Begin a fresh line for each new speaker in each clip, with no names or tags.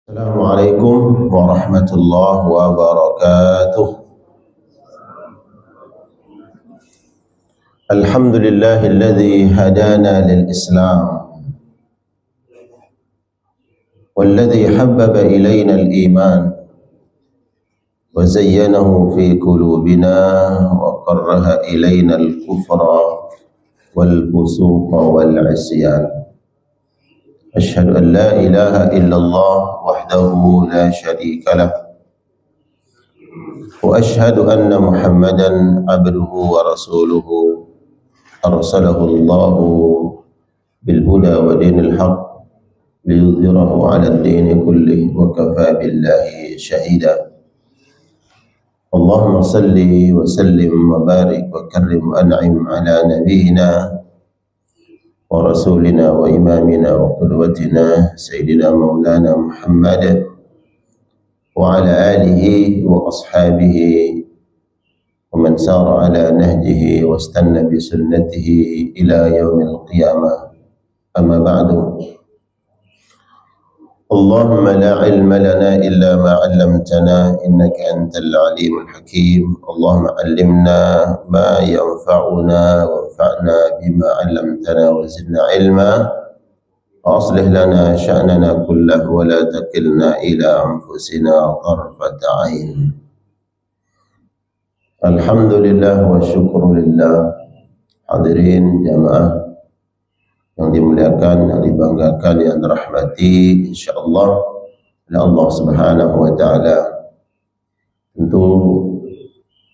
Assalamualaikum warahmatullahi wabarakatuh. Alhamdulillahilladzi hadana lil Islam walladzi habbaba ilayna al iman wa zayyanahu fi qulubina wa karraha ilayna al kufra wal fusuqa wal isyan. Asyhadu an la ilaha illallah wahdahu la syarika lah wa asyhadu anna Muhammadan abduhu wa rasuluhu arsalahu Allahu bil huda wa dinil haqq liyudhhirahu 'ala ad-din kullih wa kafa billahi shahida. Allahumma salli wa sallim wa barik wa karrim wa an'im 'ala nabiyyina wa rasulina wa imamina wa qudwatina sayyidina maulana Muhammad wa ala alihi wa ashabihi wa man sara ala nahjihi wa istanna bi sunnatihi ila yaumil qiyamah. Amma ba'du. Allahumma la ilma lana illa ma 'allamtana innaka antal alimul hakim. Allahumma 'allimna ma yanfa'una wanfa'na bima 'allamtana wa zidna ilma wa aslih lana sya'nana kullahu wa la takilna ila anfusina tarfata 'ain. Alhamdulillah wa syukrulillah. Hadirin jamaah yang dimuliakan, yang dibanggakan, yang dirahmati insyaallah oleh Allah Subhanahu wa taala. Tentu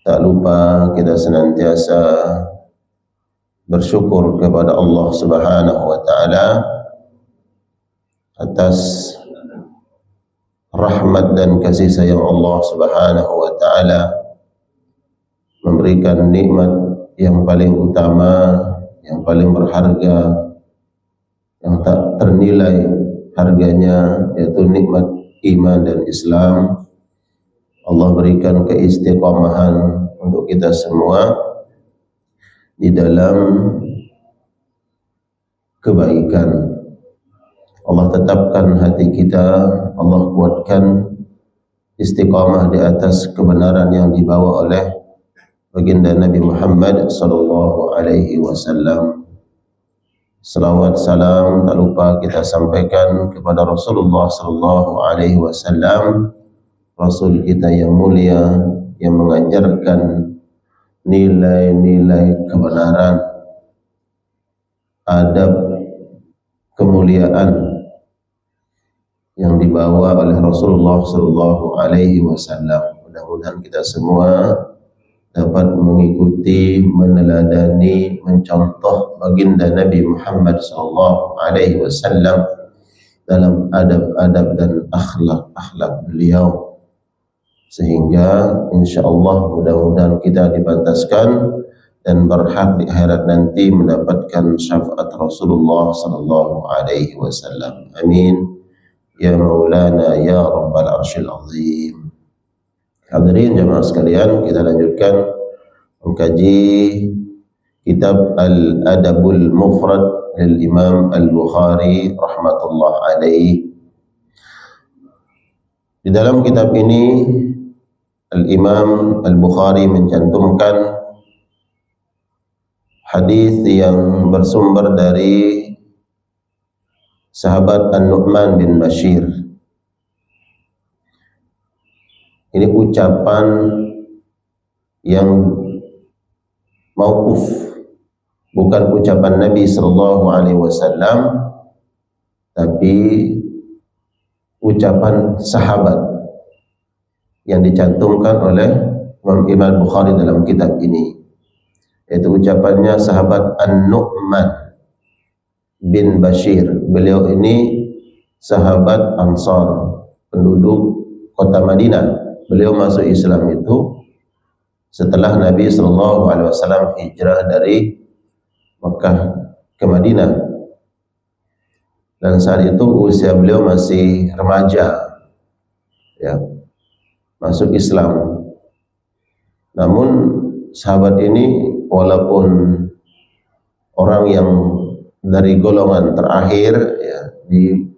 tak lupa kita senantiasa bersyukur kepada Allah Subhanahu wa taala atas rahmat dan kasih sayang Allah Subhanahu wa taala memberikan nikmat yang paling utama, yang paling berharga, yang tak ternilai harganya, yaitu nikmat iman dan Islam. Allah berikan keistiqomahan untuk kita semua di dalam kebaikan. Allah tetapkan hati kita, Allah kuatkan istiqamah di atas kebenaran yang dibawa oleh baginda Nabi Muhammad sallallahu alaihi wasallam. Salawat salam tak lupa kita sampaikan kepada Rasulullah sallallahu alaihi wasallam, Rasul kita yang mulia, yang mengajarkan nilai-nilai kebenaran, adab, kemuliaan yang dibawa oleh Rasulullah sallallahu alaihi wasallam. Mudah-mudahan kita semua dapat mengikuti, meneladani, mencontoh baginda Nabi Muhammad sallallahu alaihi wasallam dalam adab-adab dan akhlak-akhlak beliau, sehingga insyaallah mudah-mudahan kita dipantaskan dan berhak di akhirat nanti mendapatkan syafaat Rasulullah sallallahu alaihi wasallam. Amin ya maulana ya rabbal arsyil azim. Hadirin jemaah sekalian, kita lanjutkan mengkaji kitab Al-Adabul Mufrad lil Imam Al-Bukhari rahmatullah alaih. Di dalam kitab ini Al-Imam Al-Bukhari mencantumkan hadis yang bersumber dari sahabat An-Nu'man bin Bashir. Ini ucapan yang mauquf, bukan ucapan Nabi sallallahu alaihi wasallam, tapi ucapan sahabat yang dicantumkan oleh Imam Bukhari dalam kitab ini, yaitu ucapannya sahabat An-Nu'man bin Bashir. Beliau ini sahabat Ansar, penduduk kota Madinah. Beliau masuk Islam itu setelah Nabi sallallahu alaihi wasallam hijrah dari Mekah ke Madinah. Dan saat itu usia beliau masih remaja, ya, masuk Islam. Namun sahabat ini walaupun orang yang dari golongan terakhir, ya, di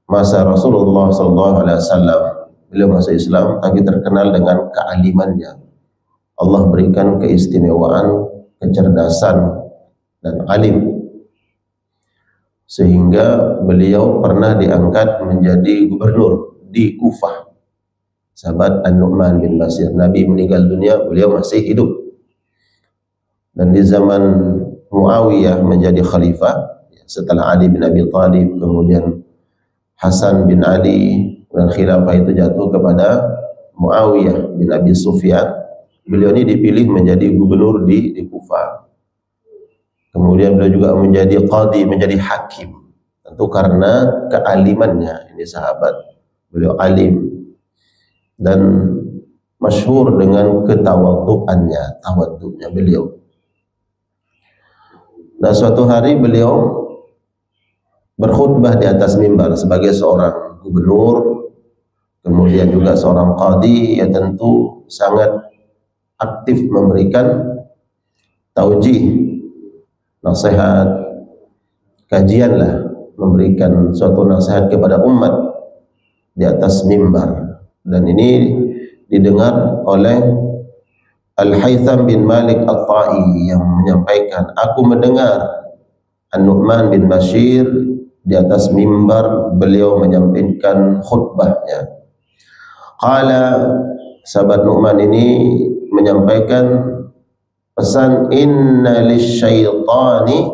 masa Rasulullah SAW. Beliau masuk Islam tapi terkenal dengan kealimannya. Allah berikan keistimewaan, kecerdasan dan alim, sehingga beliau pernah diangkat menjadi gubernur di Kufah. Sahabat An-Nu'man bin Bashir, Nabi meninggal dunia, beliau masih hidup. Dan di zaman Muawiyah menjadi khalifah, setelah Ali bin Abi Thalib, kemudian Hasan bin Ali, dan khilafah itu jatuh kepada Muawiyah bin Abi Sufyan. Beliau ini dipilih menjadi gubernur di Kufah. Kemudian beliau juga menjadi qadhi, menjadi hakim. Tentu karena kealimannya. Ini sahabat, beliau alim dan masyhur dengan ketawadhu'annya, tawadhu'nya beliau. Nah, suatu hari beliau berkhutbah di atas mimbar sebagai seorang gubernur, kemudian juga seorang qadhi, ya tentu sangat aktif memberikan taujih, nasihat, kajian lah, memberikan suatu nasihat kepada umat di atas mimbar. Dan ini didengar oleh Al-Haytham bin Malik At-Ta'i yang menyampaikan, aku mendengar An-Nu'man bin Bashir di atas mimbar beliau menyampaikan khutbahnya. Qala, sahabat Nu'man ini menyampaikan pesan, inna lisyaitani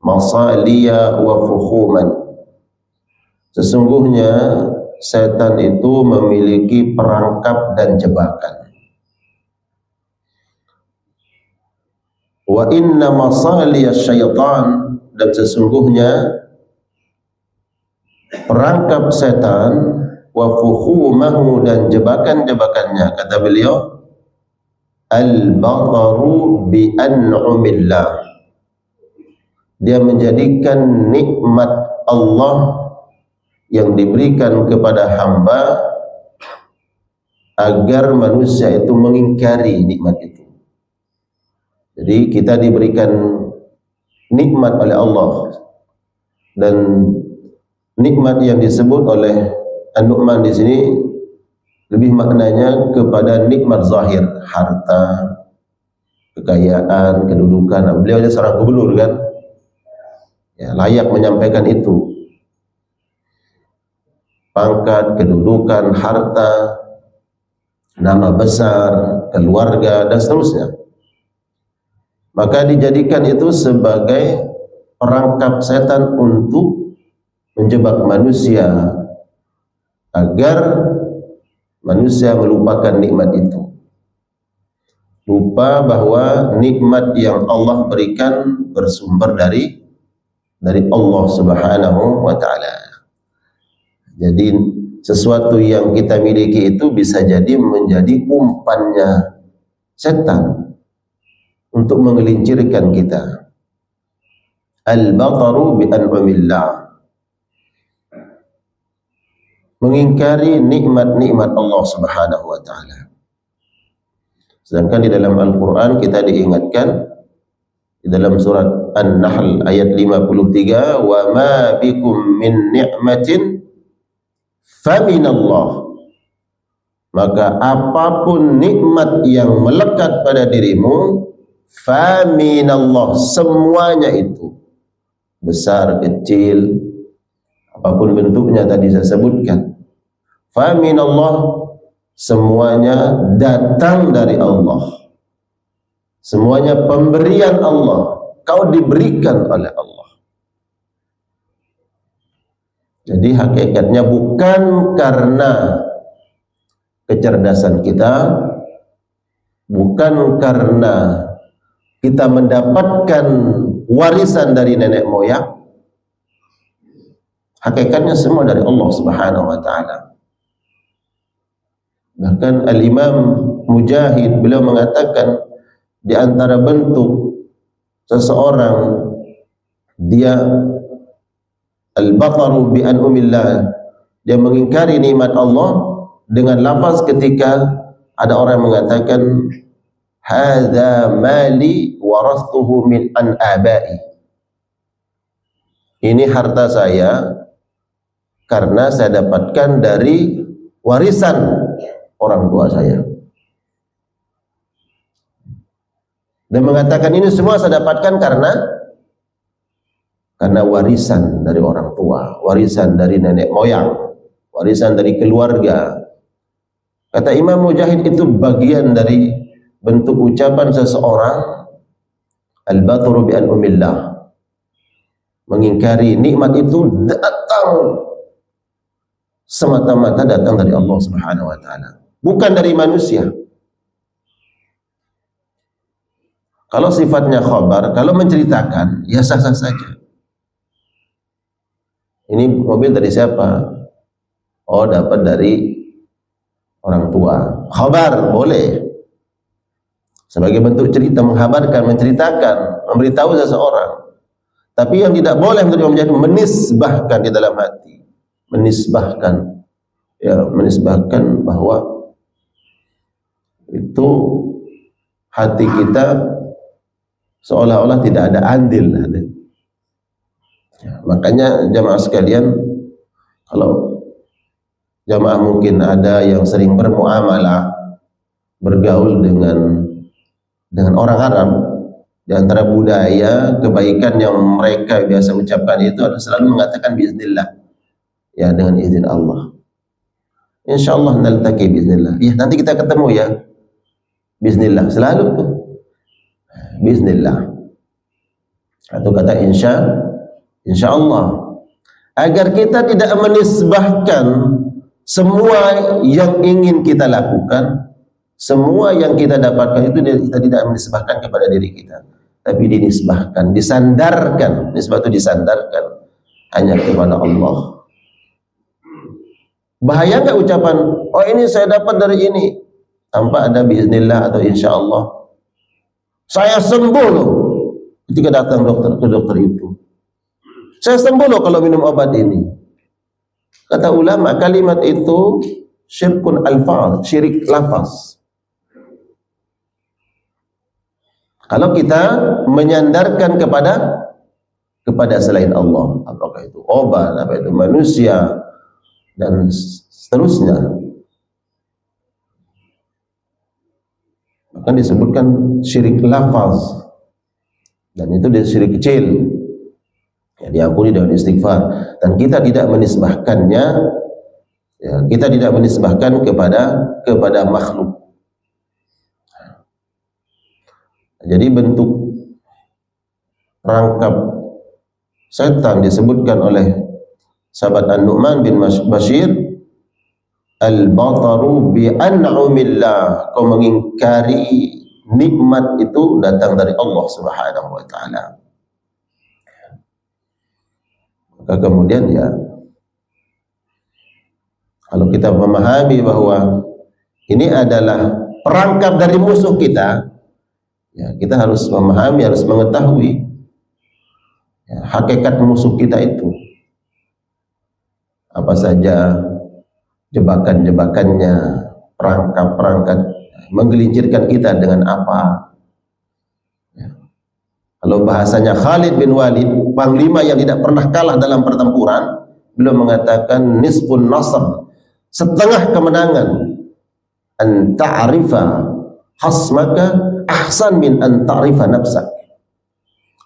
masaliya wa fukhuman. Sesungguhnya setan itu memiliki perangkap dan jebakan. Wa inna masaliya syaitan, dan sesungguhnya perangkap setan, wa fukhumahu, dan jebakan-jebakannya, kata beliau, al-bataru bi an'umillah, dia menjadikan nikmat Allah yang diberikan kepada hamba agar manusia itu mengingkari nikmat itu. Jadi kita diberikan nikmat oleh Allah, dan nikmat yang disebut oleh An-Nu'man di sini lebih maknanya kepada nikmat zahir, harta, kekayaan, kedudukan. Beliau adalah seorang gubernur kan, ya, layak menyampaikan itu. Pangkat, kedudukan, harta, nama besar, keluarga, dan seterusnya. Maka dijadikan itu sebagai perangkap setan untuk menjebak manusia agar manusia melupakan nikmat itu, lupa bahwa nikmat yang Allah berikan bersumber dari Allah Subhanahu wa ta'ala. Jadi sesuatu yang kita miliki itu bisa jadi menjadi umpannya setan untuk menggelincirkan kita. Al-bataru bi an'umillah, mengingkari nikmat-nikmat Allah Subhanahu wa ta'ala. Sedangkan di dalam Al-Quran kita diingatkan di dalam surat An-Nahl ayat 53, wa ma bikum min ni'matin faminallah, maka apapun nikmat yang melekat pada dirimu, faminallah, semuanya itu, besar, kecil, apapun bentuknya tadi saya sebutkan, faminallah, semuanya datang dari Allah, semuanya pemberian Allah, kau diberikan oleh Allah. Jadi hakikatnya bukan karena kecerdasan kita, bukan karena kita mendapatkan warisan dari nenek moyang, hakikatnya semua dari Allah Subhanahu wa ta'ala. Bahkan Al-Imam Mujahid beliau mengatakan, di antara bentuk seseorang dia al-bataru bi an'umillah, dia mengingkari nikmat Allah dengan lafaz ketika ada orang yang mengatakan hadza mali warastuhu min an abai, ini harta saya karena saya dapatkan dari warisan orang tua saya. Dan mengatakan ini semua saya dapatkan karena warisan dari orang tua, warisan dari nenek moyang, warisan dari keluarga. Kata Imam Mujahid, itu bagian dari bentuk ucapan seseorang al-batru bi an-umillah, mengingkari nikmat itu datang semata-mata datang dari Allah Subhanahu wa taala, bukan dari manusia. Kalau sifatnya khabar, kalau menceritakan, ya sah-sah saja. Ini mobil dari siapa? Oh, dapat dari orang tua. Khabar boleh sebagai bentuk cerita, menghabarkan, menceritakan, memberitahu seseorang. Tapi yang tidak boleh menurut Imam Mujahid, menisbahkan di dalam hati, menisbahkan, ya, menisbahkan bahwa itu hati kita seolah-olah tidak ada andil. Ya, makanya jamaah sekalian, kalau jamaah mungkin ada yang sering bermuamalah, bergaul dengan orang Arab, di antara budaya kebaikan yang mereka biasa ucapkan itu adalah selalu mengatakan biiznillah, ya, dengan izin Allah. Insyaallah naltaqi biiznillah. Ya, nanti kita ketemu ya. Biiznillah selalu tuh. Biiznillah. Atau kata insyaallah. Agar kita tidak menisbahkan semua yang ingin kita lakukan, semua yang kita dapatkan itu kita tidak menisbahkan kepada diri kita, tapi dinisbahkan, disandarkan. Nisbah itu disandarkan hanya kepada Allah. Bahaya nggak ucapan, oh ini saya dapat dari ini, tanpa ada biiznillah atau insyaallah. Saya sembuh loh ketika datang ke dokter itu. Saya sembuh loh kalau minum obat ini. Kata ulama, kalimat itu syirkun alfaz, syirik lafaz. Kalau kita menyandarkan kepada selain Allah, apakah itu obat, apa itu manusia, dan seterusnya, maka disebutkan syirik lafaz, dan itu dia syirik kecil, ya, diampuni dengan istighfar. Dan kita tidak menisbahkannya, ya, kita tidak menisbahkan kepada makhluk. Jadi bentuk rangkap setan disebutkan oleh sahabat An-Nu'man bin Bashir, al-bataru bi an'umillah, kau mengingkari nikmat itu datang dari Allah Subhanahu wa taala. Maka kemudian, ya, kalau kita memahami bahwa ini adalah perangkap dari musuh kita, ya, kita harus memahami, harus mengetahui, ya, hakikat musuh kita itu apa saja, jebakan-jebakannya, perangkap-perangkat, menggelincirkan kita dengan apa. Ya. Kalau bahasanya Khalid bin Walid, panglima yang tidak pernah kalah dalam pertempuran, beliau mengatakan nisfun nasr, setengah kemenangan, an ta'rifa hasmaka ahsan min an ta'rifa nafsak.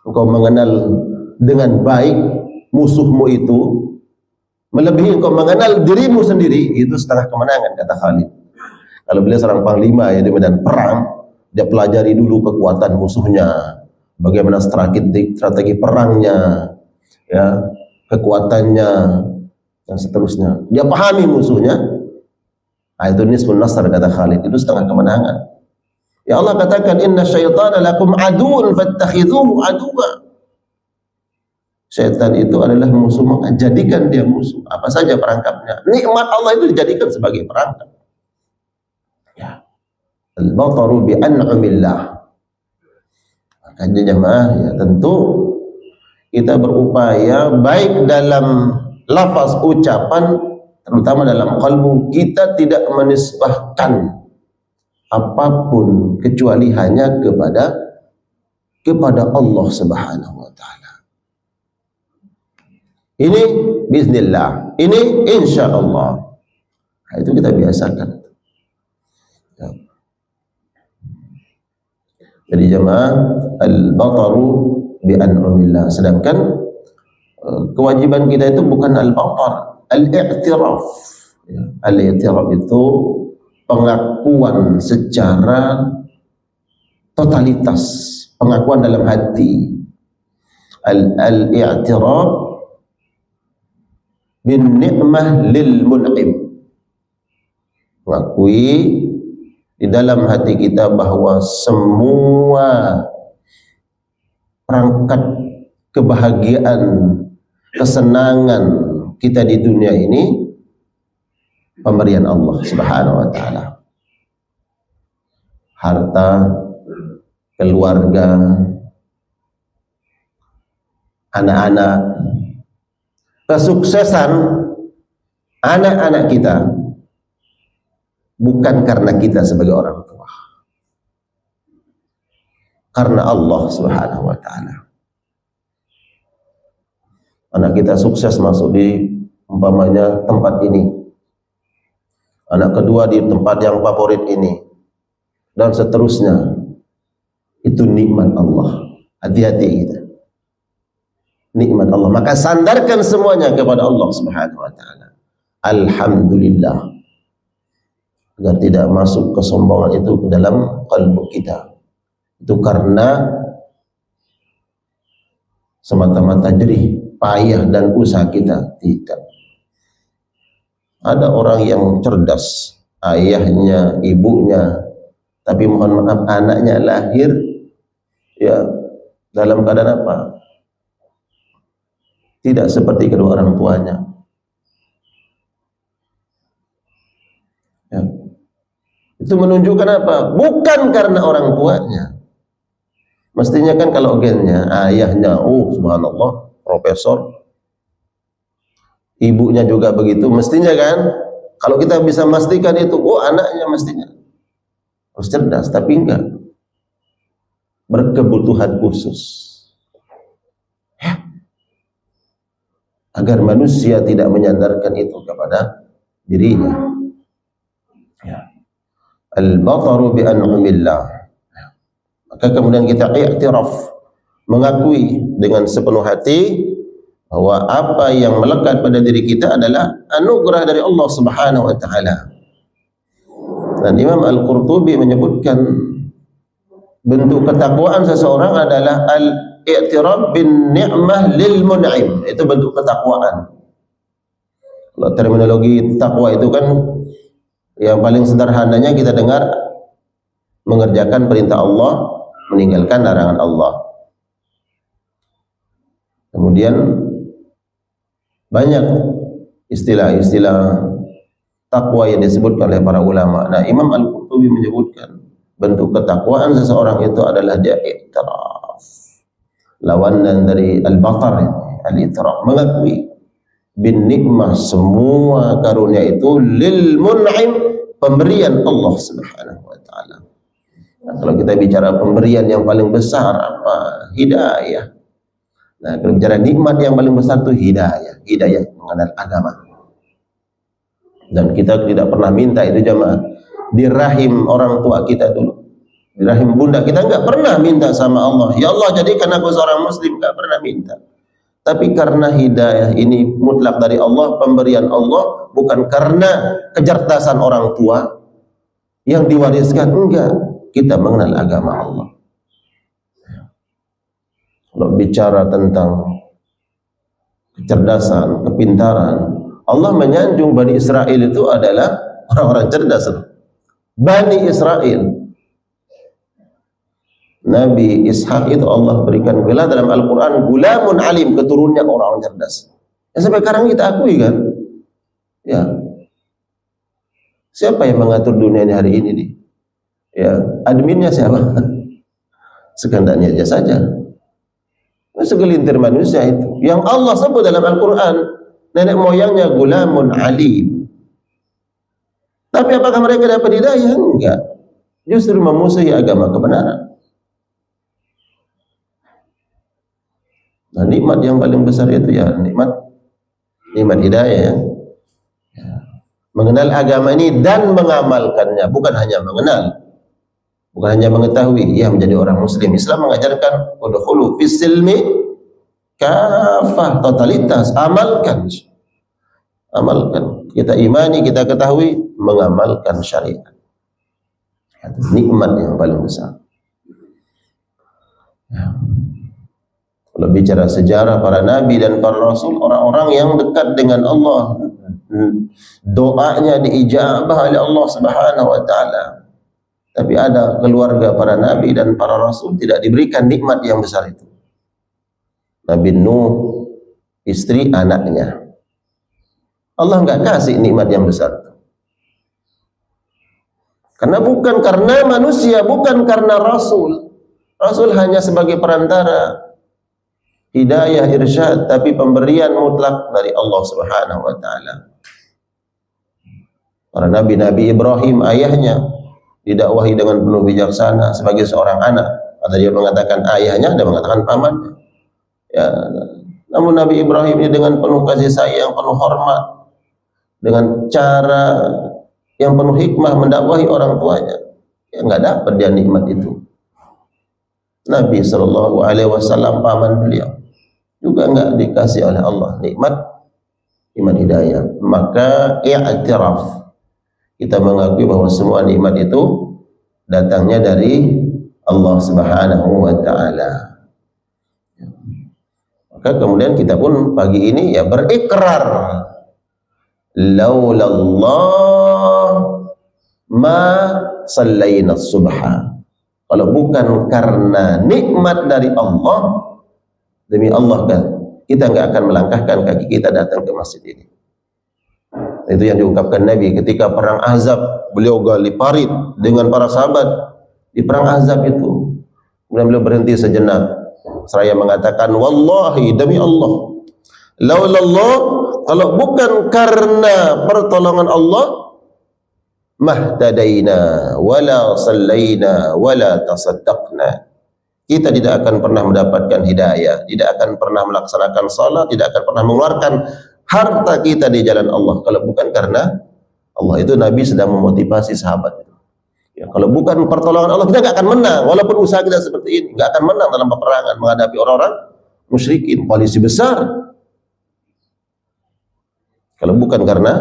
Engkau mengenal dengan baik musuhmu itu melebihi engkau mengenal dirimu sendiri, itu setengah kemenangan, kata Khalid. Kalau beliau seorang panglima, ya, di medan perang, dia pelajari dulu kekuatan musuhnya, bagaimana strategi perangnya, ya, kekuatannya, dan seterusnya. Dia pahami musuhnya. Nah, itu nisfun nasr, kata Khalid, itu setengah kemenangan. Ya, Allah katakan inna syaitana lakum aduun fattakhidhuhu aduwa. Syaitan itu adalah musuh, jadikan dia musuh. Apa saja perangkapnya, nikmat Allah itu dijadikan sebagai perangkap. Ya, al-bataru bi an'umillah. Makanya jemaah, ya, tentu kita berupaya baik dalam lafaz ucapan, terutama dalam qalbu, kita tidak menisbahkan apapun kecuali hanya kepada Allah Subhanahu wa taala. Ini bismillah, ini insya Allah. Nah, itu kita biasakan. Ya. Jadi jemaah, al-bataru bi an'amillah. Sedangkan kewajiban kita itu bukan al-batar, al-i'tiraf. Ya. Al-i'tiraf itu pengakuan secara totalitas, pengakuan dalam hati. Al-i'tiraf bin ni'mah lil mun'im, mengakui di dalam hati kita bahwa semua perangkat kebahagiaan, kesenangan kita di dunia ini pemberian Allah Subhanahu wa taala. Harta, keluarga, anak-anak, kesuksesan anak-anak kita bukan karena kita sebagai orang tua, karena Allah Subhanahu wa taala. Anak kita sukses masuk di umpamanya tempat ini, anak kedua di tempat yang favorit ini, dan seterusnya. Itu nikmat Allah. Hati-hati kita, nikmat Allah. Maka sandarkan semuanya kepada Allah Subhanahu wa taala. Alhamdulillah, agar tidak masuk kesombongan itu ke dalam kalbu kita. Itu karena semata-mata jerih payah dan usaha kita. Tidak. Ada orang yang cerdas, ayahnya, ibunya, tapi mohon maaf anaknya lahir ya dalam keadaan apa? Tidak seperti kedua orang tuanya. Ya. Itu menunjukkan apa? Bukan karena orang tuanya. Mestinya kan kalau gennya ayahnya, oh subhanallah, profesor, ibunya juga begitu, mestinya kan kalau kita bisa memastikan itu, oh anaknya mestinya harus cerdas, tapi enggak, berkebutuhan khusus ya. Agar manusia tidak menyandarkan itu kepada dirinya ya. Al-bataru bi an'amillah. Maka kemudian kita i'tiraf, mengakui dengan sepenuh hati bahwa apa yang melekat pada diri kita adalah anugerah dari Allah Subhanahu wa taala. Dan Imam Al-Qurtubi menyebutkan bentuk ketakwaan seseorang adalah al-i'tiraf bin ni'mah lil mun'im. Itu bentuk ketakwaan. Kalau terminologi takwa itu kan yang paling sederhananya kita dengar mengerjakan perintah Allah, meninggalkan larangan Allah. Kemudian banyak istilah-istilah takwa yang disebutkan oleh para ulama. Nah, Imam Al-Qurtubi menyebutkan bentuk ketakwaan seseorang itu adalah dia i'tiraf. Lawanan dari al-batar, al-i'tiraf, mengakui bin nikmah, semua karunia itu lil mun'im, pemberian Allah Subhanahu wa taala. Nah, kalau kita bicara pemberian yang paling besar apa? Hidayah. Nah, kalau bicara nikmat yang paling besar itu hidayah, hidayah mengenal agama. Dan kita tidak pernah minta itu jamaah di rahim orang tua kita dulu, di rahim bunda kita nggak pernah minta sama Allah, ya Allah jadikan aku seorang muslim, nggak pernah minta. Tapi karena hidayah ini mutlak dari Allah, pemberian Allah, bukan karena kecerdasan orang tua yang diwariskan, enggak. Kita mengenal agama Allah. Kalau bicara tentang kecerdasan, kepintaran, Allah menyanjung Bani Israel itu adalah orang-orang cerdas. Bani Israel, Nabi Ishak itu Allah berikan gelar dalam Al-Quran gulamun alim, keturunannya orang cerdas. Yang sampai sekarang kita akui kan, ya. Siapa yang mengatur dunia ini hari ini nih? Ya, adminnya siapa? Sekandaknya aja saja. Segelintir manusia itu yang Allah sebut dalam Al-Quran, nenek moyangnya gulamun alim. Tapi apakah mereka dapat hidayah? Enggak. Justru memusuhi agama kebenaran. Nah, nikmat yang paling besar itu ya nikmat Nikmat hidayah ya. Mengenal agama ini dan mengamalkannya, bukan hanya mengenal, bukan hanya mengetahui. Ia menjadi orang muslim. Islam mengajarkan udkhulu fis silmi kafah, totalitas. Amalkan, amalkan. Kita imani, kita ketahui, mengamalkan syariat. Nikmat yang paling besar. Ya. Kalau bicara sejarah para nabi dan para rasul, orang-orang yang dekat dengan Allah, doanya diijabah oleh Allah Subhanahu wa taala. Tapi ada keluarga para nabi dan para rasul tidak diberikan nikmat yang besar itu. Nabi Nuh, istri, anaknya. Allah enggak kasih nikmat yang besar itu. Karena bukan karena manusia, bukan karena rasul. Rasul hanya sebagai perantara hidayah, irsyad, tapi pemberian mutlak dari Allah Subhanahu wa taala. Para nabi, Nabi Ibrahim ayahnya didakwahi dengan penuh bijaksana sebagai seorang anak. Ada dia mengatakan ayahnya, ada mengatakan pamannya. Ya, namun Nabi Ibrahim ini dengan penuh kasih sayang, penuh hormat, dengan cara yang penuh hikmah mendakwahi orang tuanya. Ya enggak dapat dia nikmat itu. Nabi sallallahu alaihi wasallam paman beliau juga enggak dikasih oleh Allah nikmat iman hidayah. Maka i'tiraf, kita mengakui bahwa semua nikmat itu datangnya dari Allah Subhanahu wa taala. Maka kemudian kita pun pagi ini ya berikrar, laulallah ma sallaina subha. Kalau bukan karena nikmat dari Allah, demi Allah kan, kita enggak akan melangkahkan kaki kita datang ke masjid ini. Itu yang diungkapkan Nabi ketika perang Ahzab. Beliau gali parit dengan para sahabat di perang Ahzab itu. Kemudian beliau berhenti sejenak seraya mengatakan, wallahi, demi Allah, laulallah, kalau bukan karena pertolongan Allah, mahtadaina wala sallaina wala tasaddaqna. Kita tidak akan pernah mendapatkan hidayah, tidak akan pernah melaksanakan salat, tidak akan pernah mengeluarkan harta kita di jalan Allah kalau bukan karena Allah. Itu Nabi sedang memotivasi sahabat. Ya, kalau bukan pertolongan Allah, kita nggak akan menang. Walaupun usaha kita seperti ini, nggak akan menang dalam peperangan menghadapi orang-orang musyrikin, koalisi besar. Kalau bukan karena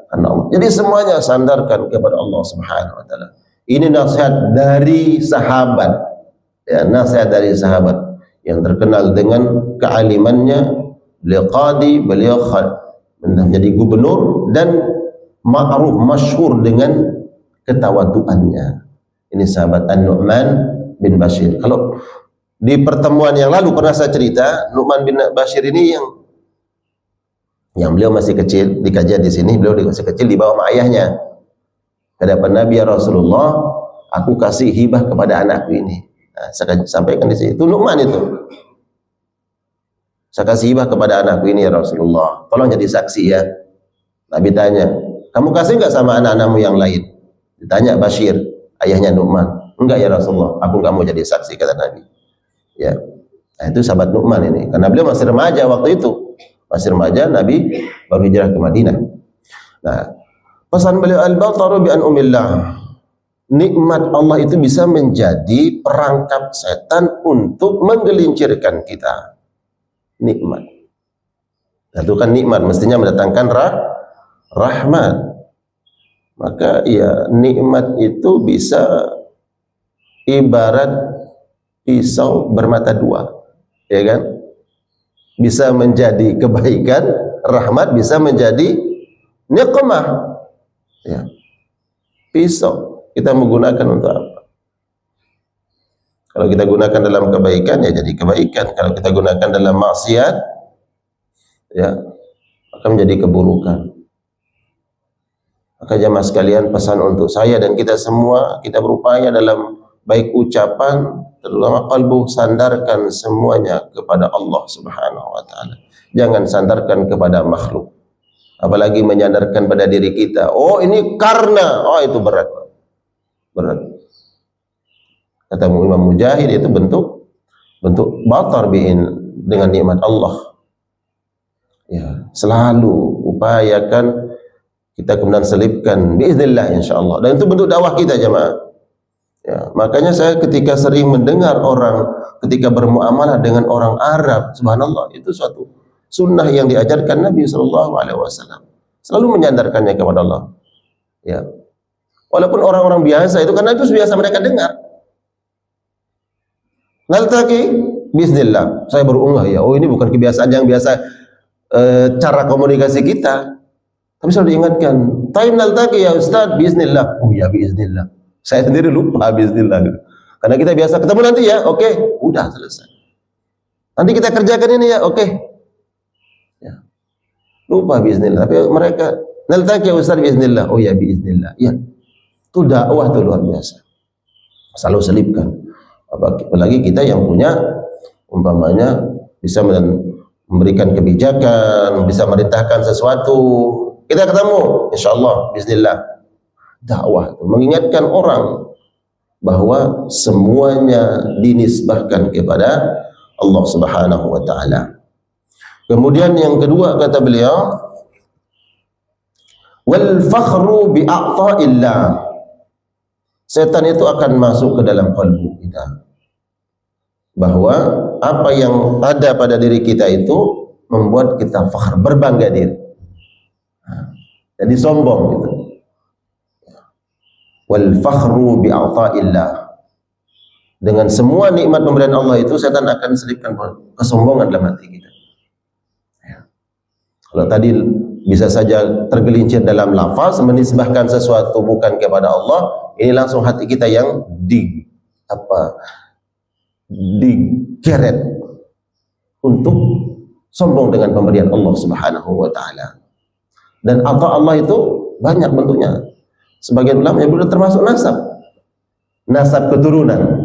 Allah. Jadi semuanya sandarkan kepada Allah Subhanahu wa taala. Ini nasihat dari sahabat. Ya, nasihat dari sahabat yang terkenal dengan kealimannya. Beliau qadi, beliau menjadi gubernur dan ma'ruf, masyhur dengan ketawaduannya. Ini sahabat An-Nu'man bin Bashir. Kalau di pertemuan yang lalu pernah saya cerita, Nu'man bin Bashir ini yang beliau masih kecil, di kajian di sini beliau masih kecil, dibawa sama ayahnya ke hadapan Nabi, ya Rasulullah, aku kasih hibah kepada anakku ini. Nah, saya sampaikan di sini, itu Nu'man itu. Saya kasih hibah kepada anakku ini ya Rasulullah, tolong jadi saksi ya. Nabi tanya, kamu kasih enggak sama anak-anakmu yang lain? Ditanya Bashir, ayahnya Nu'man. Enggak ya Rasulullah, aku enggak mau jadi saksi, kata Nabi. Ya, nah, itu sahabat Nu'man ini, karena beliau masih remaja waktu itu. Masih remaja, Nabi baru hijrah ke Madinah. Nah, pesan beliau, al-bataru bi an umillah. Nikmat Allah itu bisa menjadi perangkap setan untuk menggelincirkan kita. Nikmat. Itu kan nikmat mestinya mendatangkan rahmat. Maka ya nikmat itu bisa ibarat pisau bermata dua, ya kan? Bisa menjadi kebaikan, rahmat, bisa menjadi nikmah. Ya. Pisau kita menggunakan untuk apa? Kalau kita gunakan dalam kebaikan, ya jadi kebaikan. Kalau kita gunakan dalam maksiat, ya akan menjadi keburukan. Maka jamaah sekalian, pesan untuk saya dan kita semua, kita berupaya dalam baik ucapan, terutama kalbu, sandarkan semuanya kepada Allah Subhanahu wa taala. Jangan sandarkan kepada makhluk. Apalagi menyandarkan pada diri kita. Oh, ini karena, oh itu berat. Berat. Kata Imam Mujahid, itu bentuk batar bi'in dengan nikmat Allah. Ya, selalu upayakan kita kemudian selipkan biiznillah insyaallah. Dan itu bentuk dakwah kita jemaah. Ya, makanya saya ketika sering mendengar orang ketika bermuamalah dengan orang Arab, subhanallah, itu suatu sunnah yang diajarkan Nabi sallallahu alaihi wasallam. Selalu menyandarkannya kepada Allah. Ya. Walaupun orang-orang biasa itu, karena itu biasa mereka dengar. Naltaqi bismillah. Saya baru unggah ya. Oh, ini bukan kebiasaan yang biasa cara komunikasi kita. Tapi selalu diingatkan, "Taim naltaqi ya Ustaz bismillah." Oh ya bismillah. Saya sendiri lupa bismillah gitu. Karena kita biasa ketemu nanti ya, oke, udah selesai. Nanti kita kerjakan ini ya, oke. Ya. Lupa bismillah. Tapi mereka naltaqi ya Ustaz bismillah. Oh ya bismillah. Ya. Itu dakwah itu luar biasa. Selalu selipkan. Apalagi kita yang punya umpamanya bisa memberikan kebijakan, bisa merintahkan sesuatu. Kita ketemu, insyaallah, bismillah. Dakwah itu mengingatkan orang bahwa semuanya dinisbahkan kepada Allah Subhanahu wa taala. Kemudian yang kedua kata beliau, wal fakhru bi a'ta'illah. Setan itu akan masuk ke dalam kalbu kita, bahwa apa yang ada pada diri kita itu membuat kita fakhr, berbangga diri, jadi sombong gitu. Wal fakhru bi a'ta'illah, dengan semua nikmat pemberian Allah itu setan akan selipkan kesombongan dalam hati kita. Kalau tadi bisa saja tergelincir dalam lafaz menisbahkan sesuatu bukan kepada Allah, ini langsung hati kita yang digeret untuk sombong dengan pemberian Allah Subhanahu wa taala. Dan ata Allah itu banyak bentuknya. Sebagian ulama yang termasuk nasab keturunan.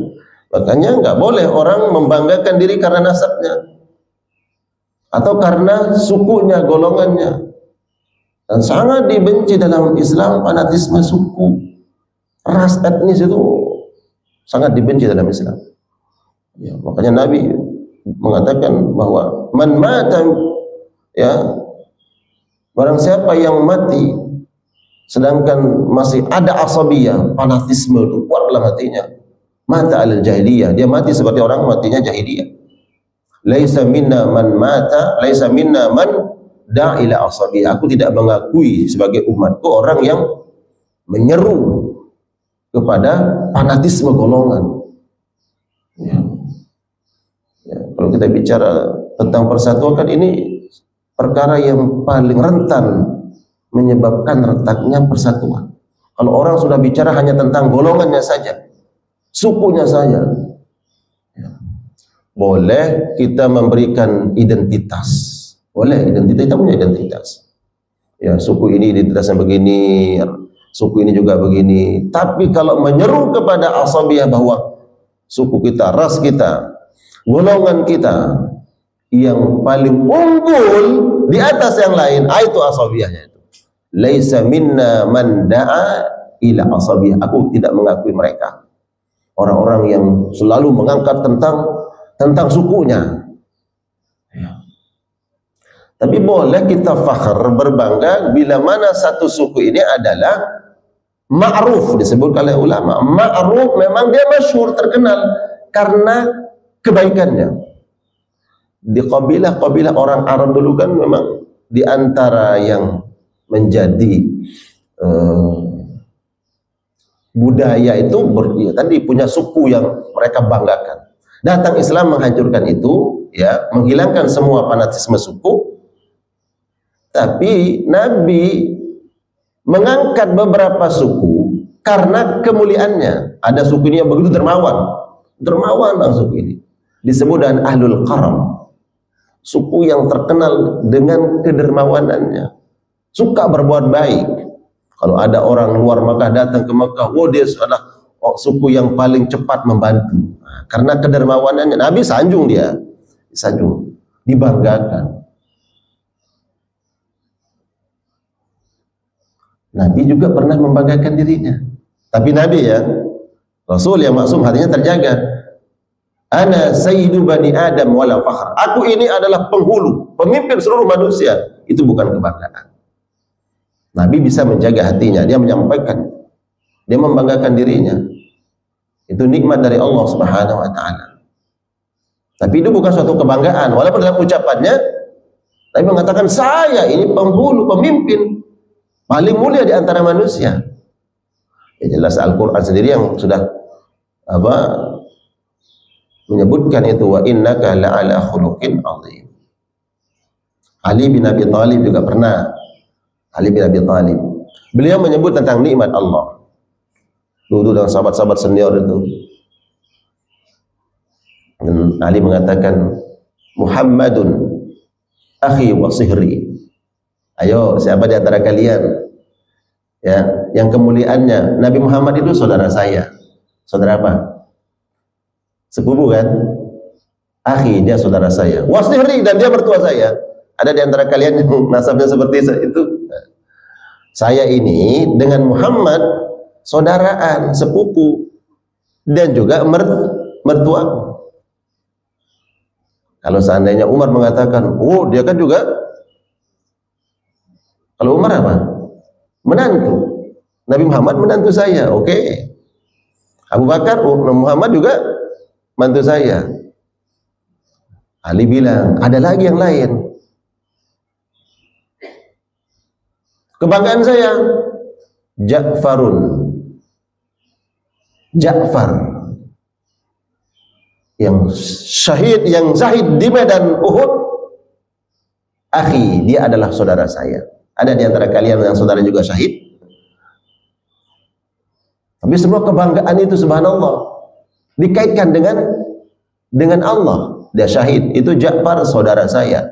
Makanya nggak boleh orang membanggakan diri karena nasabnya atau karena sukunya, golongannya. Dan sangat dibenci dalam Islam fanatisme suku, ras, etnis itu sangat dibenci dalam Islam. Ya, makanya Nabi mengatakan bahwa man mata, ya, barang siapa yang mati sedangkan masih ada asabiyah, fanatisme itu kuat dalam hatinya, mata alal jahiliyah, dia mati seperti orang matinya jahiliyah. Laisa minna man mata, laisa minna man da'ila asabiyah. Aku tidak mengakui sebagai umatku orang yang menyeru kepada fanatisme golongan. Ya. Ya, kalau kita bicara tentang persatuan, kan ini perkara yang paling rentan menyebabkan retaknya persatuan. Kalau orang sudah bicara hanya tentang golongannya saja, sukunya saja, ya, boleh kita memberikan identitas, boleh identitas, kita punya identitas. Ya, suku ini identitasnya begini, suku ini juga begini. Tapi kalau menyeru kepada asabiyah bahwa suku kita, ras kita, golongan kita yang paling unggul di atas yang lain, itu asabiyahnya itu. Laisa minna man da'a ila asabiyah. Aku tidak mengakui mereka. Orang-orang yang selalu mengangkat tentang sukunya. Ya. Tapi boleh kita fakhr, berbangga bila mana satu suku ini adalah ma'ruf, disebut oleh ulama. Ma'ruf memang dia masyhur, terkenal karena kebaikannya. Di kabilah-kabilah orang Arab dulu kan memang di antara yang menjadi budaya itu tadi punya suku yang mereka banggakan. Datang Islam menghancurkan itu, ya, menghilangkan semua fanatisme suku. Tapi Nabi mengangkat beberapa suku karena kemuliaannya. Ada suku ini yang begitu dermawan bang suku ini. Disebut dengan Ahlul Karam, suku yang terkenal dengan kedermawanannya, suka berbuat baik. Kalau ada orang luar Makkah datang ke Makkah, dia adalah suku yang paling cepat membantu. Nah, karena kedermawanannya, Nabi sanjung dia, sanjung, dibanggakan. Nabi juga pernah membanggakan dirinya. Tapi Nabi, ya, Rasul yang maksum, hatinya terjaga. Ana sayyidu bani Adam wala fakhr. Aku ini adalah penghulu, pemimpin seluruh manusia. Itu bukan kebanggaan. Nabi bisa menjaga hatinya, dia menyampaikan, dia membanggakan dirinya. Itu nikmat dari Allah Subhanahu wa taala. Tapi itu bukan suatu kebanggaan, walaupun dalam ucapannya Nabi mengatakan, saya ini penghulu, pemimpin paling mulia di antara manusia. Ya jelas Al-Quran sendiri yang sudah menyebutkan itu, wa innaka la'ala khuluqin azim. Ali bin Abi Thalib juga pernah, Ali bin Abi Thalib, beliau menyebut tentang nikmat Allah. Dulu dengan sahabat-sahabat senior itu, dan Ali mengatakan, Muhammadun akhi wa sihri. Ayo, siapa di antara kalian ya yang kemuliaannya Nabi Muhammad itu saudara saya. Saudara apa? Sepupu kan? Akhi, dia saudara saya. Wa sihri, dan dia mertua saya. Ada di antara kalian yang nasabnya seperti itu? Saya ini dengan Muhammad saudaraan, sepupu, dan juga mertuaku. Kalau seandainya Umar mengatakan, oh dia kan juga, kalau Umar apa? Menantu. Nabi Muhammad menantu saya, oke. Abu Bakar, Muhammad juga mantu saya. Ali bilang, ada lagi yang lain. Kebanggaan saya, Ja'far yang syahid, yang zahid di medan Uhud. Akhi, dia adalah saudara saya. Ada di antara kalian yang saudara juga syahid? Tapi semua kebanggaan itu subhanallah dikaitkan dengan Allah. Dia syahid, itu Ja'far saudara saya.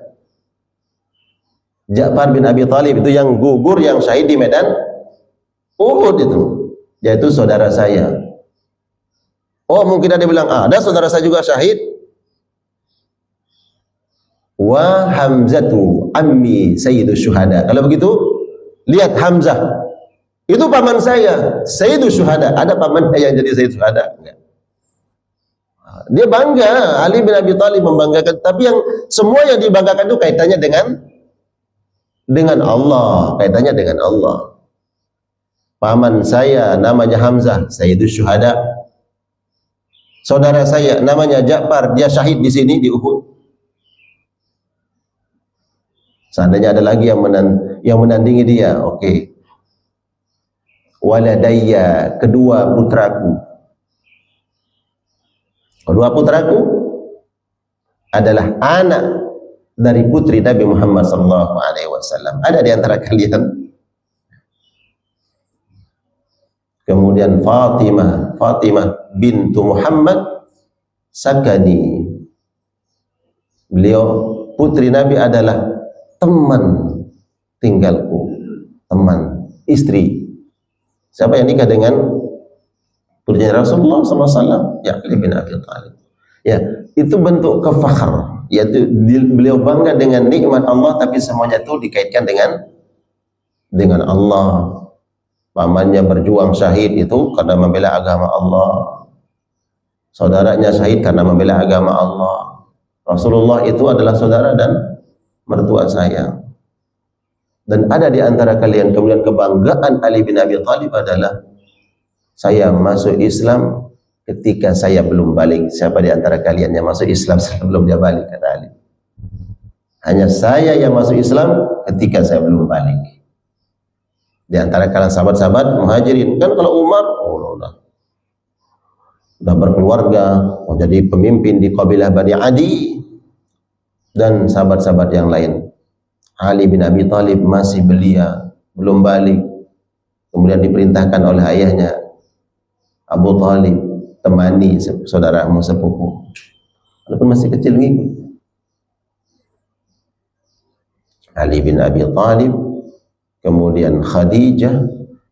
Ja'far bin Abi Thalib itu yang gugur, yang syahid di medan Uhud itu, dia itu saudara saya. Oh, mungkin ada bilang, ada saudara saya juga syahid. Wa Hamzatu ammi sayyidus syuhada. Kalau begitu, lihat Hamzah. Itu paman saya, sayyidus syuhada. Ada paman yang jadi sayyidus syuhada? Enggak. Dia bangga, Ali bin Abi Thalib membanggakan. Tapi yang semua yang dibanggakan itu kaitannya dengan Allah, kaitannya dengan Allah. Paman saya namanya Hamzah, sayyidus syuhada. Saudara saya namanya Ja'far, dia syahid di sini di Uhud. Seandainya ada lagi yang menandingi dia, oke. Waladayya, kedua putraku. Kedua putraku adalah anak dari putri Nabi Muhammad SAW. Ada di antara kalian? Kemudian Fatimah bintu Muhammad sakani. Beliau putri Nabi adalah teman tinggalku, teman istri. Siapa yang nikah dengan putrinya Rasulullah SAW? Ya, Ali bin Abi Thalib. Ya, itu bentuk kefakhr, yaitu beliau bangga dengan nikmat Allah, tapi semuanya itu dikaitkan dengan Allah. Pamannya berjuang syahid itu karena membela agama Allah. Saudaranya syahid karena membela agama Allah. Rasulullah itu adalah saudara dan mertua saya. Dan ada di antara kalian, kemudian kebanggaan Ali bin Abi Thalib adalah, saya masuk Islam ketika saya belum balik. Siapa di antara kalian yang masuk Islam sebelum dia balik, kata Ali? Hanya saya yang masuk Islam ketika saya belum balik. Di antara kalian sahabat-sahabat muhajirin, kan kalau Umar udah berkeluarga, mau jadi pemimpin di kabilah Bani Adi, dan sahabat-sahabat yang lain. Ali bin Abi Thalib masih belia, belum balik. Kemudian diperintahkan oleh ayahnya, Abu Thalib, temani saudaramu sepupu, walaupun masih kecil ngikut. Ali bin Abi Thalib, kemudian Khadijah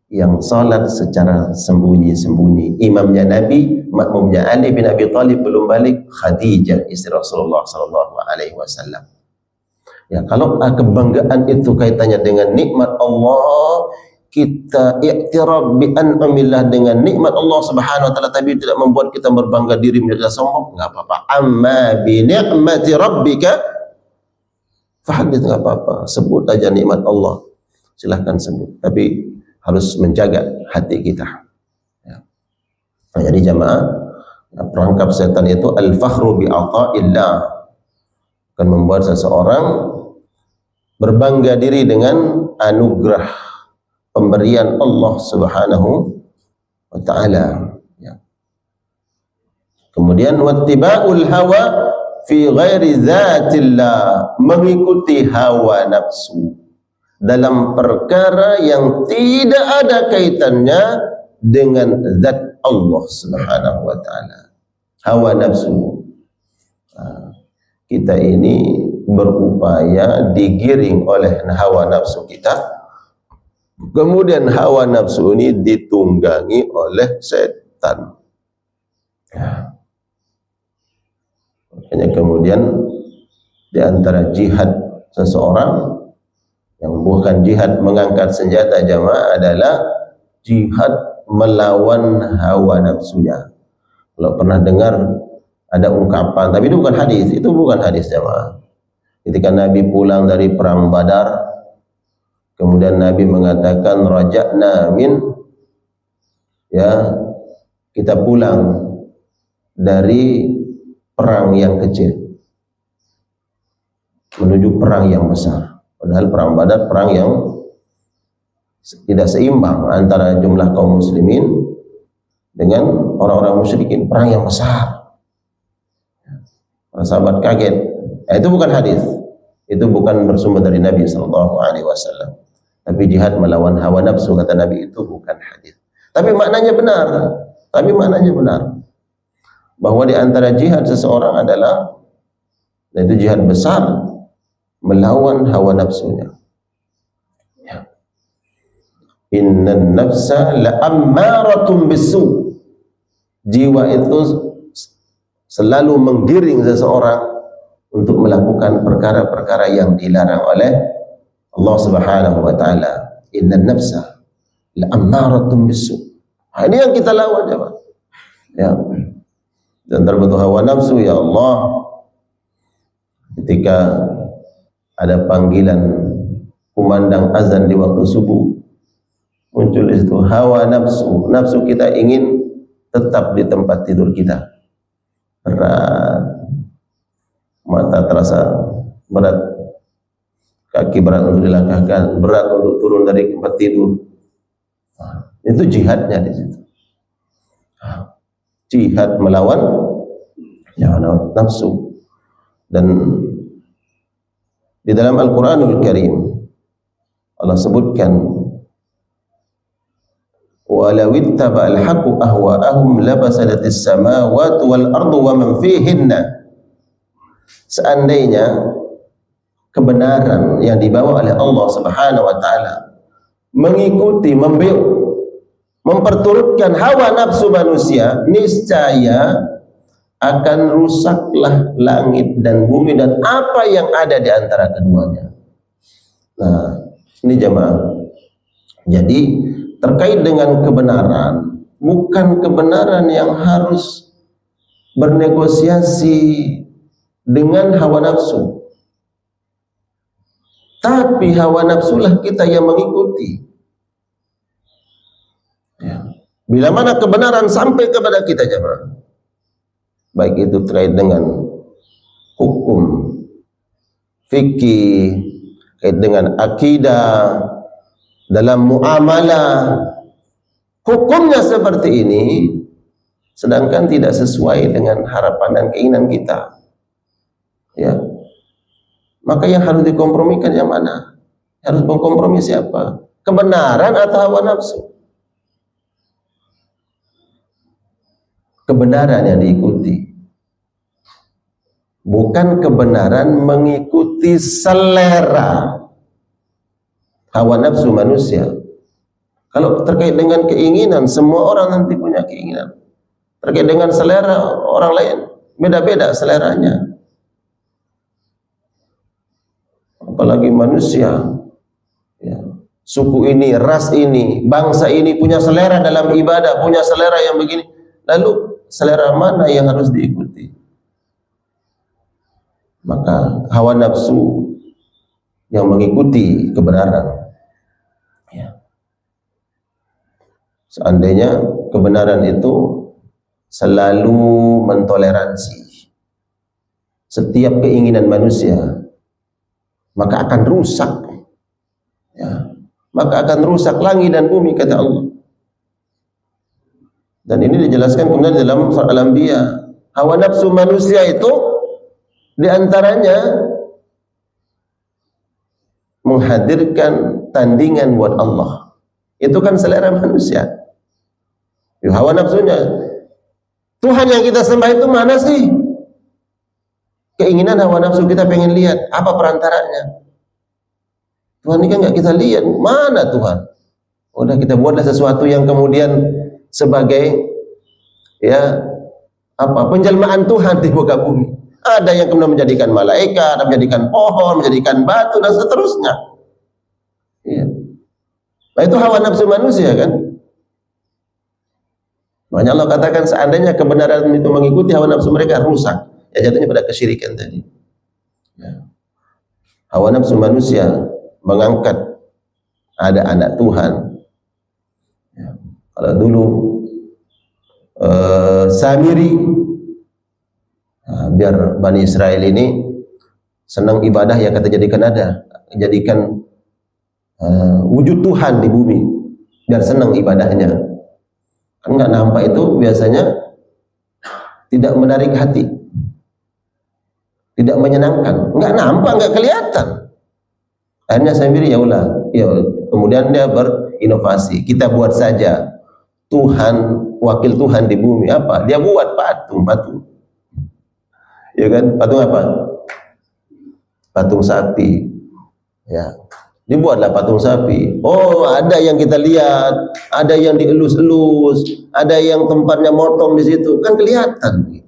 yang salat secara sembunyi-sembunyi. Imamnya Nabi, makmumnya Ali bin Abi Thalib belum balik, Khadijah istri Rasulullah SAW. Ya, kalau kebanggaan itu kaitannya dengan nikmat Allah, kita i'tiraf bi an'amillah dengan nikmat Allah Subhanahu wa taala, tapi tidak membuat kita berbangga diri menjadi sombong, enggak apa-apa. Amma bi ni'mati rabbika fahadits, enggak apa-apa. Sebut aja nikmat Allah. Silahkan sebut, tapi harus menjaga hati kita. Ya. Nah, jadi jamaah, perangkap setan itu al-fakhru bi ata'illah, akan membuat seseorang berbangga diri dengan anugerah pemberian Allah Subhanahu wa taala. Ya. Kemudian wattiba'ul hawa fi ghairi dzatillah, mengikuti hawa nafsu dalam perkara yang tidak ada kaitannya dengan zat Allah Subhanahu wa taala. Hawa nafsu. Kita ini berupaya digiring oleh hawa nafsu kita. Kemudian hawa nafsu ini ditunggangi oleh setan. Makanya kemudian di antara jihad seseorang yang bukan jihad mengangkat senjata jamaah adalah jihad melawan hawa nafsunya. Kalau pernah dengar ada ungkapan, tapi itu bukan hadis jamaah. Ketika Nabi pulang dari perang Badar, kemudian Nabi mengatakan raja'na min, ya, kita pulang dari perang yang kecil menuju perang yang besar. Padahal perang Badar perang yang tidak seimbang antara jumlah kaum muslimin dengan orang-orang musyrikin, perang yang besar. Para sahabat kaget. Itu bukan hadis, itu bukan bersumber dari Nabi SAW. Tapi jihad melawan hawa nafsu, kata Nabi, itu bukan hadis. Tapi maknanya benar. Bahwa di antara jihad seseorang adalah, yaitu jihad besar, melawan hawa nafsunya. Ya. Innan nafsa la'ammaratun bisu. Jiwa itu selalu menggiring seseorang untuk melakukan perkara-perkara yang dilarang oleh Allah Subhanahu wa taala. Innan nafsa la'ammaratun bisu. Ini yang kita lawan, jemaah. Ya. Dan terbentuk hawa nafsu, ya Allah, ketika ada panggilan kumandang azan di waktu subuh, muncul di situ hawa nafsu. Nafsu kita ingin tetap di tempat tidur kita. Berat, mata terasa berat, kaki berat untuk dilangkahkan, berat untuk turun dari tempat tidur. Itu jihadnya di situ. Jihad melawan ya nafsu. Dan di dalam Al-Quranul Karim Allah sebutkan, walau ittaba'al haqqu ahwa'ahum labasadatis samawati wal ardu wa man fihinna. Seandainya kebenaran yang dibawa oleh Allah Subhanahu wa taala mengikuti, memperturutkan hawa nafsu manusia, niscaya akan rusaklah langit dan bumi dan apa yang ada di antara keduanya. Nah, ini jemaah. Jadi terkait dengan kebenaran, bukan kebenaran yang harus bernegosiasi dengan hawa nafsu, tapi hawa nafsulah kita yang mengikuti. Ya. Bila mana kebenaran sampai kepada kita jemaah, baik itu terkait dengan hukum, fikih, terkait dengan akidah, dalam muamalah, hukumnya seperti ini, sedangkan tidak sesuai dengan harapan dan keinginan kita, ya, maka yang harus dikompromikan yang mana? Harus mengkompromi siapa? Kebenaran atau hawa nafsu? Kebenaran yang diikuti, bukan kebenaran mengikuti selera hawa nafsu manusia. Kalau terkait dengan keinginan, semua orang nanti punya keinginan. Terkait dengan selera orang lain, beda-beda seleranya. Apalagi manusia, ya, suku ini, ras ini, bangsa ini punya selera dalam ibadah, punya selera yang begini. Lalu selera mana yang harus diikuti? Maka hawa nafsu yang mengikuti kebenaran. Ya. Seandainya kebenaran itu selalu mentoleransi setiap keinginan manusia, maka akan rusak. Ya. Maka akan rusak langit dan bumi, kata Allah. Dan ini dijelaskan kemudian dalam surah Al-Anbiya. Hawa nafsu manusia itu diantaranya menghadirkan tandingan buat Allah. Itu kan selera manusia. Hawa nafsunya. Tuhan yang kita sembah itu mana sih? Keinginan hawa nafsu kita pengen lihat. Apa perantaranya? Tuhan ini kan nggak kita lihat. Mana Tuhan? Udah kita buatlah sesuatu yang kemudian sebagai ya apa penjelmaan Tuhan di muka bumi. Ada yang kemudian menjadikan malaikat, ada menjadikan pohon, menjadikan batu dan seterusnya. Ya. Nah, itu hawa nafsu manusia kan. Makanya Allah katakan seandainya kebenaran itu mengikuti hawa nafsu mereka rusak. Ya jatuhnya pada kesyirikan tadi. Ya. Hawa nafsu manusia mengangkat ada anak Tuhan. Ya. Kalau dulu Samiri, biar Bani Israel ini senang ibadah ya kata jadikan wujud Tuhan di bumi biar senang ibadahnya. Kan nggak nampak itu biasanya tidak menarik hati, tidak menyenangkan, nggak nampak, nggak kelihatan. Akhirnya Samiri ya kemudian dia berinovasi, kita buat saja Tuhan, wakil Tuhan di bumi. Apa? Dia buat patung. Ya kan? Patung apa? Patung sapi. Ya. Dibuatlah patung sapi. Oh, ada yang kita lihat, ada yang dielus-elus, ada yang tempatnya motong di situ. Kan kelihatan.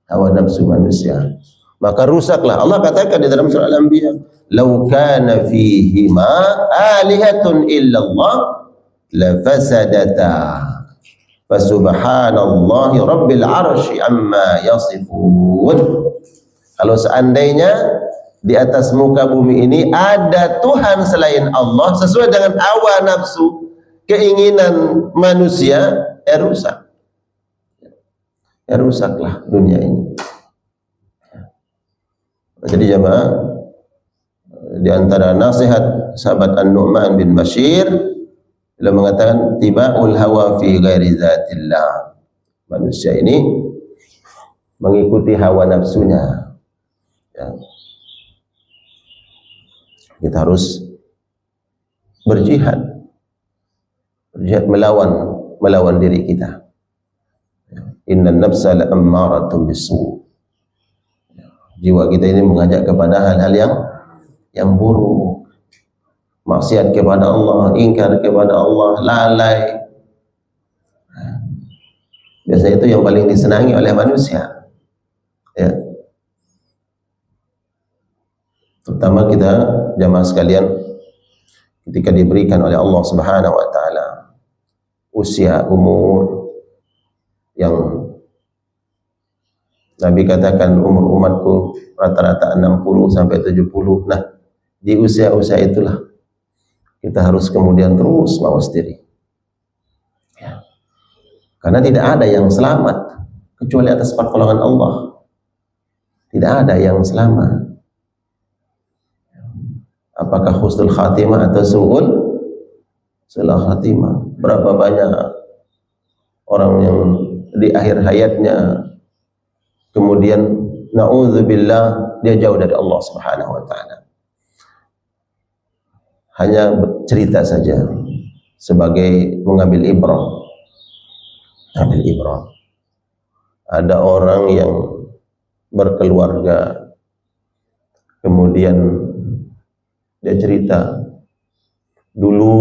Hawa nafsu manusia. Maka rusaklah. Allah katakan di dalam surah Al-Anbiya, "Lau kana fihima alihatun illallah lafasadata fasubhanallahi rabbil arsy amma yasifun." Kalau seandainya di atas muka bumi ini ada Tuhan selain Allah sesuai dengan hawa nafsu keinginan manusia, rusak. Rusaklah dunia ini. Jadi jemaah, di antara nasihat sahabat An-Nu'man bin Bashir, beliau mengatakan tiba'ul hawa fi ghairi zatillah. Manusia ini mengikuti hawa nafsunya. Ya. Kita harus berjihad melawan diri kita. Innan nafsa la'ammaratun bisu. Jiwa kita ini mengajak kepada hal-hal yang buruk, maksiat kepada Allah, ingkar kepada Allah, lalai. Biasanya itu yang paling disenangi oleh manusia. Ya. Terutama kita jamaah sekalian, ketika diberikan oleh Allah Subhanahu wa taala usia umur yang Nabi katakan umur umatku rata-rata 60 sampai 70. Nah, di usia-usia itulah kita harus kemudian terus mawas diri. Ya. Karena tidak ada yang selamat kecuali atas pertolongan Allah. Tidak ada yang selamat. Apakah husnul khatimah atau su'ul khatimah? Berapa banyak orang yang di akhir hayatnya kemudian na'udzubillah dia jauh dari Allah Subhanahu wa taala. Hanya cerita saja sebagai mengambil ibrah. Ambil ibrah. Ada orang yang berkeluarga kemudian dia cerita dulu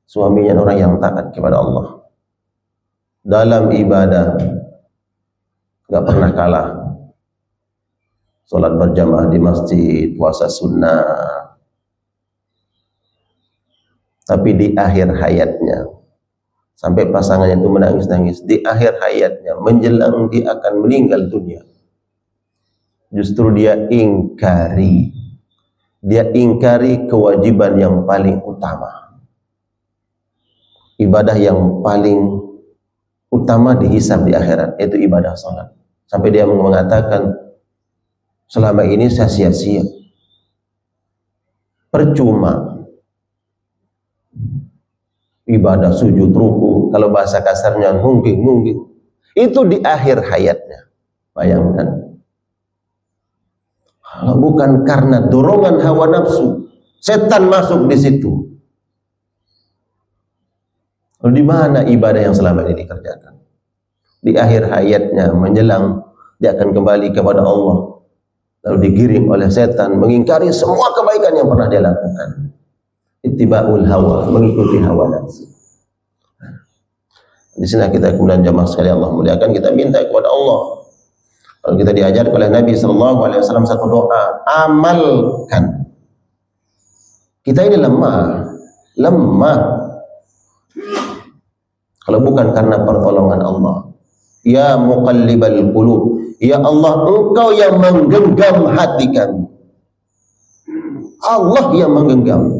suaminya orang yang taat kepada Allah dalam ibadah, gak pernah kalah, sholat berjamaah di masjid, puasa sunnah, Tapi di akhir hayatnya, sampai pasangannya itu menangis-nangis, di akhir hayatnya, menjelang dia akan meninggal dunia, justru dia ingkari kewajiban yang paling utama, ibadah yang paling utama dihisab di akhirat, yaitu ibadah salat. Sampai dia mengatakan, selama ini saya sia-sia, percuma ibadah sujud ruku, kalau bahasa kasarnya ngungging, itu di akhir hayatnya. Bayangkan, kalau bukan karena dorongan hawa nafsu, setan masuk di situ, lalu di mana ibadah yang selama ini dikerjakan? Di akhir hayatnya, menjelang dia akan kembali kepada Allah, lalu digiring oleh setan mengingkari semua kebaikan yang pernah dia lakukan. Ittiba'ul hawa, mengikuti hawa nafsu. Di sini kita kemudian jamaah sekalian Allah muliakan, kita minta kepada Allah. Kalau kita diajar oleh Nabi SAW satu doa, amalkan. Kita ini lemah. Kalau bukan karena pertolongan Allah. Ya muqallibal qulub, ya Allah, Engkau yang menggenggam hati kami. Allah yang menggenggam.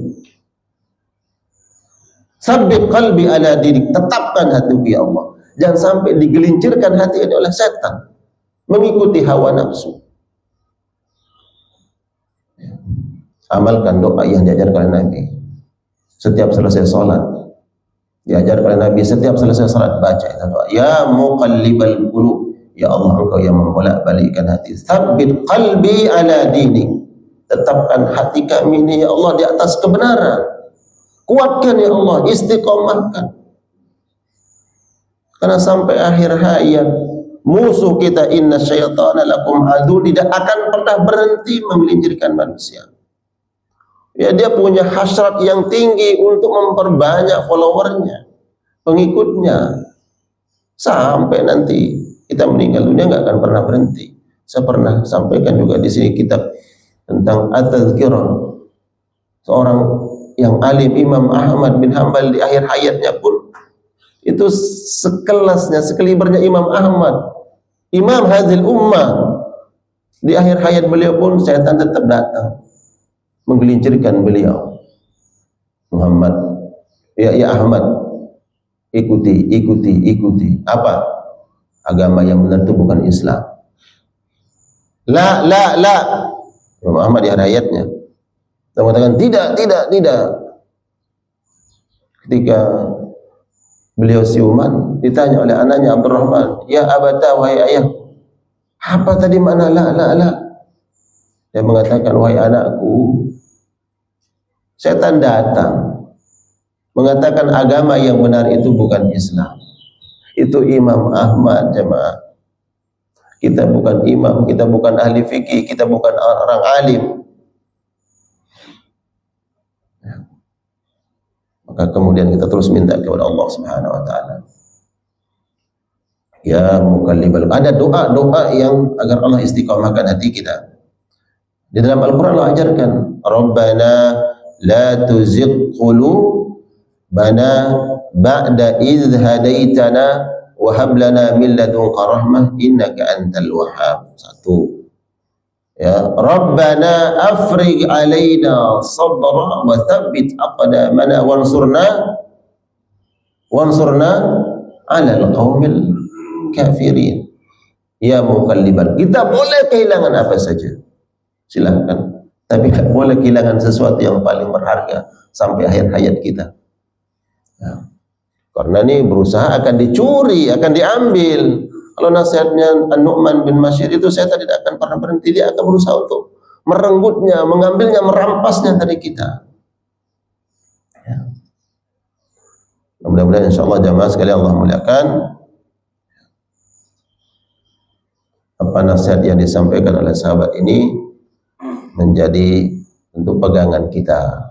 Sabbit qalbi ala dinik, tetapkan hatiku ya Allah. Jangan sampai digelincirkan hati ini oleh setan, mengikuti hawa nafsu. Amalkan doa yang diajarkan oleh Nabi. Setiap selesai salat, diajarkan oleh Nabi, setiap selesai salat baca itu doa. Ya muqallibal qulub, ya Allah, Engkau yang membolak-balikkan hati. Sabbit qalbi ala dinik, tetapkan hati kami ini ya Allah di atas kebenaran. Kuatkan ya Allah, istiqomahkan. Karena sampai akhir hayat, musuh kita, inna syaitana lakum adu, tidak akan pernah berhenti memelincirkan manusia. Ya, dia punya hasrat yang tinggi untuk memperbanyak followernya, pengikutnya, sampai nanti kita meninggal dunia nggak akan pernah berhenti. Saya pernah sampaikan juga di sini kitab tentang at-tazkirah, seorang yang alim, Imam Ahmad bin Hanbal, di akhir hayatnya pun itu sekelasnya, sekelibernya Imam Ahmad, Imam hadhil ummah, di akhir hayat beliau pun setan tetap datang menggelincirkan beliau. Muhammad, ya Ahmad, ikuti. Apa? Agama yang benar itu bukan Islam. La. Muhammad di akhir hayatnya dia mengatakan tidak. Ketika beliau siuman, ditanya oleh anaknya Abdurrahman, ya abata, wahai ayah, apa tadi makna la? Dia mengatakan, wahai anakku, setan datang mengatakan agama yang benar itu bukan Islam, itu Imam Ahmad. Jemaah, kita bukan imam, kita bukan ahli fikih, kita bukan orang alim. Maka kemudian kita terus minta kepada Allah Subhanahu wa taala. Ya muqallibal, ada doa-doa yang agar Allah istiqomahkan hati kita. Di dalam Al-Qur'an Allah ajarkan, Rabbana la tuzigh qulubana ba'da idh hadaitana wa hab lana min ladunka rahmah innaka antal wahhab. Satu. Ya, Rabbana afrigh alaina sabra wa thabbit aqdamana wansurna 'ala al-qaumil kafirin. Ya muqallibal, kita boleh kehilangan apa saja, silahkan, tapi tak boleh kehilangan sesuatu yang paling berharga sampai akhir hayat kita. Ya. Karena ini berusaha akan dicuri, akan diambil. Kalau nasihatnya An-Nu'man bin Bashir itu, saya tidak akan pernah berhenti, dia akan berusaha untuk merenggutnya, mengambilnya, merampasnya dari kita. Ya. Mudah-mudahan insyaallah jamaah sekalian Allah muliakan, apa nasihat yang disampaikan oleh sahabat ini menjadi untuk pegangan kita.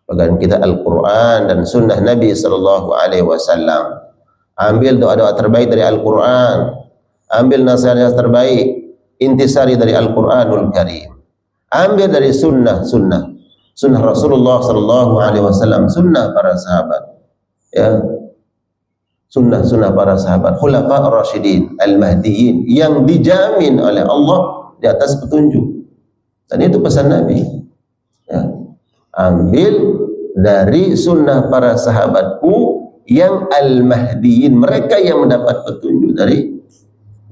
Pegangan kita Al-Quran dan Sunnah Nabi SAW. Ambil doa-doa terbaik dari Al-Quran, ambil nasihat terbaik, intisari dari Al-Quranul Karim, ambil dari sunnah. sunnah Rasulullah sallallahu alaihi wasallam, sunnah para sahabat, ya, sunnah para sahabat khulafa ar-rasyidin al-mahdiyyin yang dijamin oleh Allah di atas petunjuk. Dan itu pesan Nabi, ya, ambil dari sunnah para sahabatku yang al-mahdiyyin, mereka yang mendapat petunjuk dari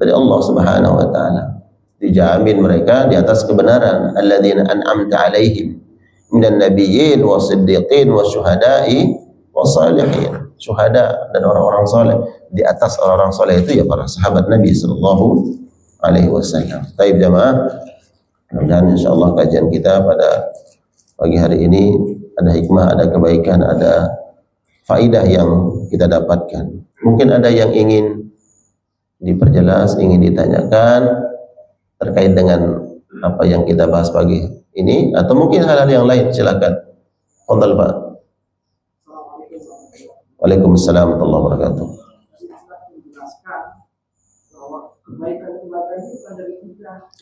Allah Subhanahu wa taala. Dijamin mereka di atas kebenaran, alladzina an'amta alaihim minan nabiyyin wasiddiqin wasyuhada'i wasalihin. Syuhada dan orang-orang saleh, di atas orang-orang saleh itu ya para sahabat Nabi sallallahu alaihi wasallam. Baik jamaah, mudah-mudahan insyaallah kajian kita pada pagi hari ini ada hikmah, ada kebaikan, ada faidah yang kita dapatkan. Mungkin ada yang ingin diperjelas, ingin ditanyakan terkait dengan apa yang kita bahas pagi ini, atau mungkin hal-hal yang lain, silakan. Fadhal Pak. Waalaikumsalam warahmatullahi wabarakatuh.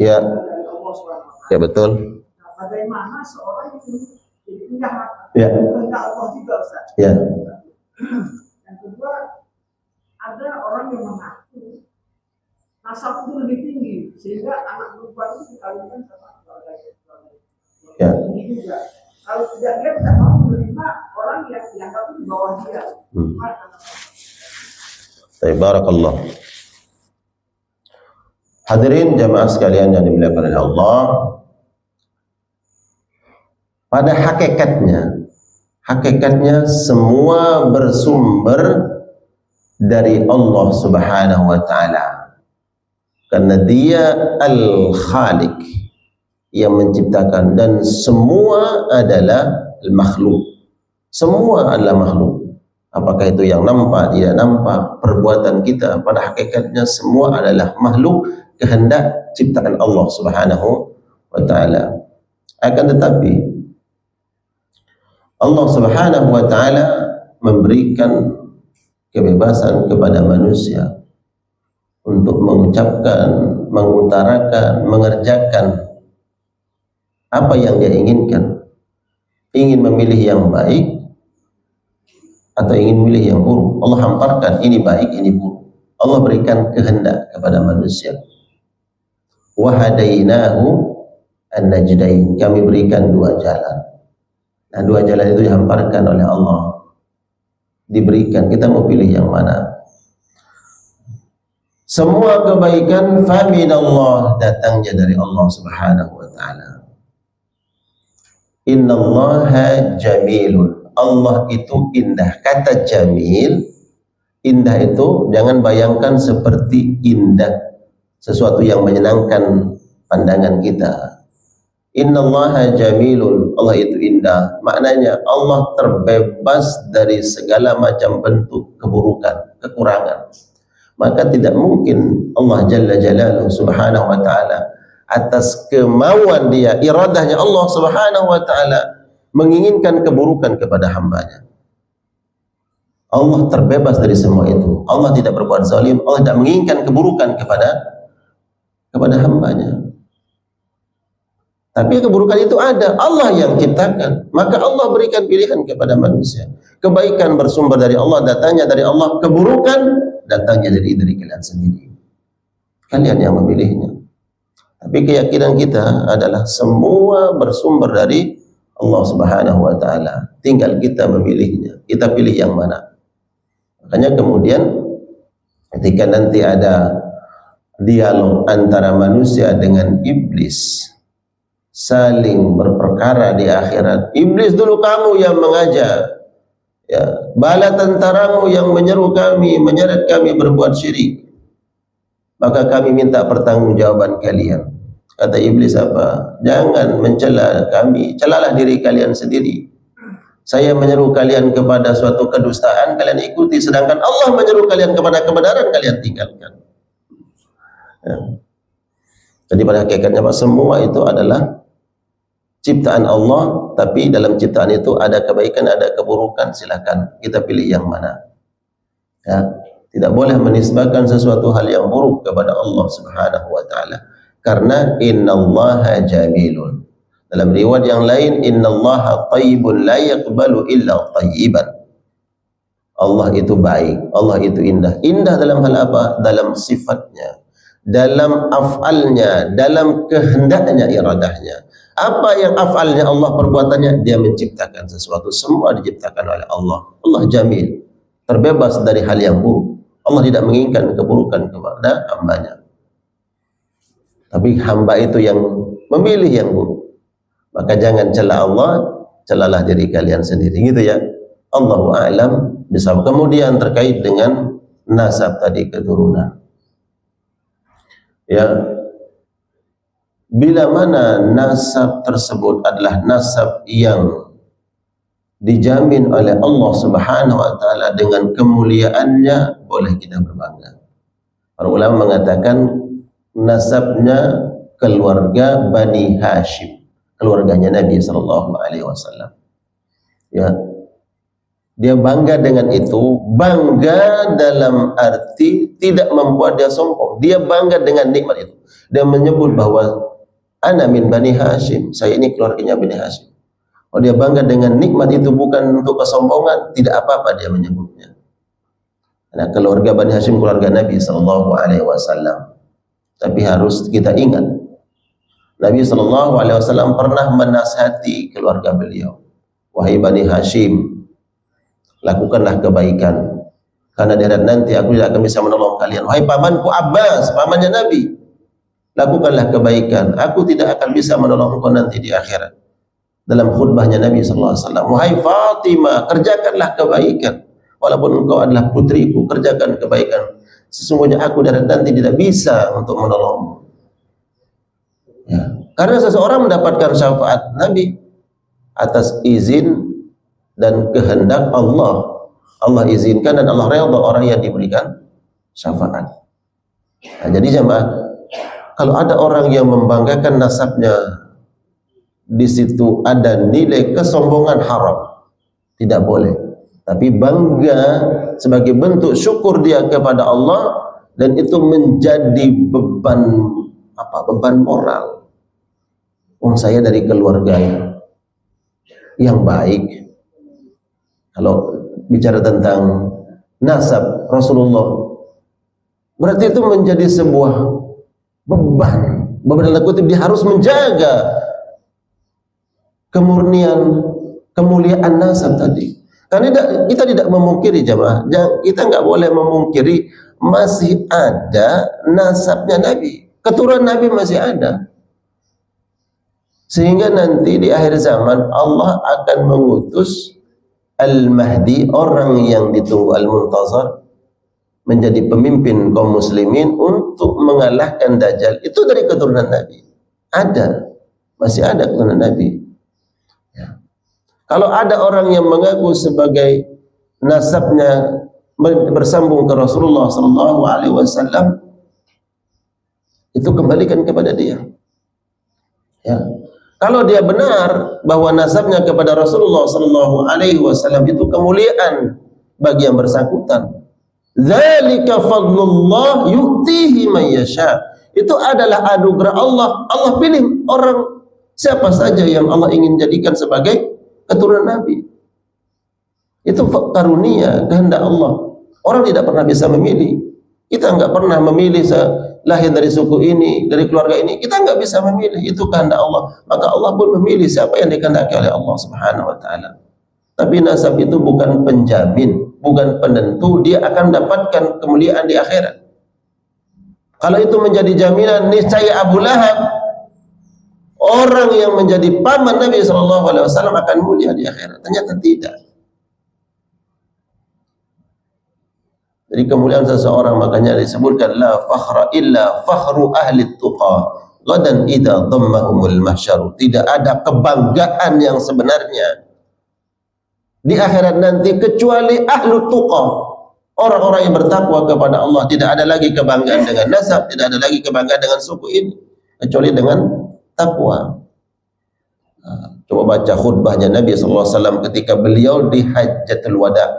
Ya, ya betul.
Bagaimana seorang itu jadi penjahat?
Ya.
Kehendak Allah juga, Ustaz.
Ya.
Yang kedua, ada orang yang mengaku nasab itu lebih tinggi sehingga anak perempuan itu dikawinkan sama keluarga.
Ya.
Ini juga. Kalau tidak, dia tidak mau menerima orang yang dianggap di bawah dia.
Barakallah. Hadirin jamaah sekalian yang dimuliakan oleh Allah, pada hakikatnya semua bersumber dari Allah Subhanahu wa taala. Karena Dia Al-Khaliq yang menciptakan, dan semua adalah makhluk. Semua adalah makhluk. Apakah itu yang nampak, tidak nampak, perbuatan kita, pada hakikatnya semua adalah makhluk, kehendak ciptaan Allah Subhanahu wa taala. Akan tetapi Allah Subhanahu wa taala memberikan kebebasan kepada manusia untuk mengucapkan, mengutarakan, mengerjakan apa yang dia inginkan. Ingin memilih yang baik atau ingin memilih yang buruk, Allah hamparkan ini baik, ini buruk. Allah berikan kehendak kepada manusia. Wa hadainahu an-najdain, kami berikan dua jalan. Nah, dua jalan itu dihamparkan oleh Allah, diberikan, kita mau pilih yang mana. Semua kebaikan faminallah, datangnya dari Allah Subhanahu wa taala. Innallaha jamilun, Allah itu indah. Kata jamil, indah itu jangan bayangkan seperti indah sesuatu yang menyenangkan pandangan kita. Innallaha jamilun, Allah itu indah. Maknanya Allah terbebas dari segala macam bentuk keburukan, kekurangan. Maka tidak mungkin Allah Jalla Jalaluhu Subhanahu wa ta'ala, atas kemauan dia, iradahnya Allah Subhanahu wa ta'ala, menginginkan keburukan kepada hambanya. Allah terbebas dari semua itu. Allah tidak berbuat zalim, Allah tidak menginginkan keburukan kepada hambanya. Tapi keburukan itu ada, Allah yang ciptakan. Maka Allah berikan pilihan kepada manusia. Kebaikan bersumber dari Allah, datangnya dari Allah. Keburukan datangnya dari kalian sendiri. Kalian yang memilihnya. Tapi keyakinan kita adalah semua bersumber dari Allah Subhanahu wa ta'ala. Tinggal kita memilihnya. Kita pilih yang mana. Makanya kemudian ketika nanti ada dialog antara manusia dengan iblis, saling berperkara di akhirat. Iblis dulu kamu yang mengajak, ya, bala tentaramu yang menyeru kami, menyeret kami berbuat syirik. Maka kami minta pertanggungjawaban kalian. Kata iblis apa? Jangan mencela kami, celalah diri kalian sendiri. Saya menyeru kalian kepada suatu kedustaan, kalian ikuti, sedangkan Allah menyeru kalian kepada kebenaran, kalian tinggalkan. Ya. Jadi pada hakikatnya Pak, semua itu adalah ciptaan Allah, tapi dalam ciptaan itu ada kebaikan, ada keburukan. Silakan kita pilih yang mana. Ya, tidak boleh menisbahkan sesuatu hal yang buruk kepada Allah Subhanahu wa ta'ala. Karena innallaha jamilun, Dalam riwayat yang lain, innallaha thayyibun la yaqbalu illa thayyiban. Allah itu baik, Allah itu indah. Indah dalam hal apa? Dalam sifatnya, dalam af'alnya, dalam kehendaknya, iradahnya. Apa yang af'alnya Allah, perbuatannya, dia menciptakan sesuatu. Semua diciptakan oleh Allah. Allah jamil, terbebas dari hal yang buruk. Allah tidak menginginkan keburukan kepada hambanya. Tapi hamba itu yang memilih yang buruk. Maka jangan cela Allah, celalah diri kalian sendiri, gitu ya. Allahu a'lam bishawab. Kemudian terkait dengan nasab tadi, keturunan. Ya, bila mana nasab tersebut adalah nasab yang dijamin oleh Allah Subhanahu wa taala dengan kemuliaannya, boleh kita berbangga. Para ulama mengatakan nasabnya keluarga Bani Hashim, keluarganya Nabi sallallahu alaihi wasallam. Ya. Dia bangga dengan itu, bangga dalam arti tidak membuat dia sombong. Dia bangga dengan nikmat itu. Dia menyebut bahwa ana min Bani Hashim, saya ini keluarganya Bani Hashim. Oh, dia bangga dengan nikmat itu, bukan untuk kesombongan, tidak apa-apa dia menyebutnya. Nah, keluarga Bani Hashim keluarga Nabi sallallahu alaihi wasallam. Tapi harus kita ingat, Nabi sallallahu alaihi wasallam pernah menasihati keluarga beliau. Wahai Bani Hashim, lakukanlah kebaikan, karena di akhirat nanti aku tidak akan bisa menolong kalian. Wahai pamanku Abbas, pamannya Nabi, lakukanlah kebaikan, aku tidak akan bisa menolong engkau nanti di akhirat. Dalam khutbahnya Nabi sallallahu alaihi wasallam, wahai Fatimah, kerjakanlah kebaikan, walaupun engkau adalah putriku, kerjakan kebaikan. Sesungguhnya aku dari nanti tidak bisa untuk menolongmu. Ya. Karena seseorang mendapatkan syafaat Nabi atas izin dan kehendak Allah. Allah izinkan dan Allah redha orang yang diberikan syafaat. Nah, jadi jemaah, kalau ada orang yang membanggakan nasabnya, di situ ada nilai kesombongan, haram, tidak boleh. Tapi bangga sebagai bentuk syukur dia kepada Allah, dan itu menjadi beban beban moral. Oh, saya dari keluarga yang baik. Kalau bicara tentang nasab Rasulullah, berarti itu menjadi sebuah beban dalam kutip. Dia harus menjaga kemurnian, kemuliaan nasab tadi. Karena kita tidak memungkiri jemaah, kita nggak boleh memungkiri masih ada nasabnya Nabi, keturunan Nabi masih ada. Sehingga nanti di akhir zaman Allah akan mengutus Al-Mahdi, orang yang ditunggu Al-Muntazar, menjadi pemimpin kaum muslimin untuk mengalahkan Dajjal. Itu dari keturunan Nabi. Ada, masih ada keturunan Nabi. Ya. Kalau ada orang yang mengaku sebagai nasabnya bersambung ke Rasulullah SAW, itu kembalikan kepada dia. Ya. Kalau dia benar bahwa nasabnya kepada Rasulullah SAW itu kemuliaan bagi yang bersangkutan, dzalika fadlullah yu'tihi man yasha. Itu adalah anugerah Allah. Allah pilih orang siapa saja yang Allah ingin jadikan sebagai keturunan Nabi. Itu karunia, kehendak Allah. Orang tidak pernah bisa memilih. Kita nggak pernah memilih lahir dari suku ini, dari keluarga ini. Kita nggak bisa memilih. Itu kehendak Allah. Maka Allah pun memilih siapa yang dikehendaki oleh Allah Subhanahu wa taala. Tapi nasab itu bukan penjamin, bukan penentu dia akan mendapatkan kemuliaan di akhirat. Kalau itu menjadi jaminan, niscaya Abu Lahab, orang yang menjadi paman Nabi SAW, akan mulia di akhirat. Ternyata tidak. Jadi kemuliaan seseorang, makanya disebutkan la fakhra illa fakhru ahli tuqa gadan idza dhammahumul mahsyar. Tidak ada kebanggaan yang sebenarnya di akhirat nanti kecuali ahlu tuqa, orang-orang yang bertakwa kepada Allah. Tidak ada lagi kebanggaan dengan nasab, tidak ada lagi kebanggaan dengan suku ini, kecuali dengan takwa. Coba baca khutbahnya Nabi SAW ketika beliau di Hajjatul Wada,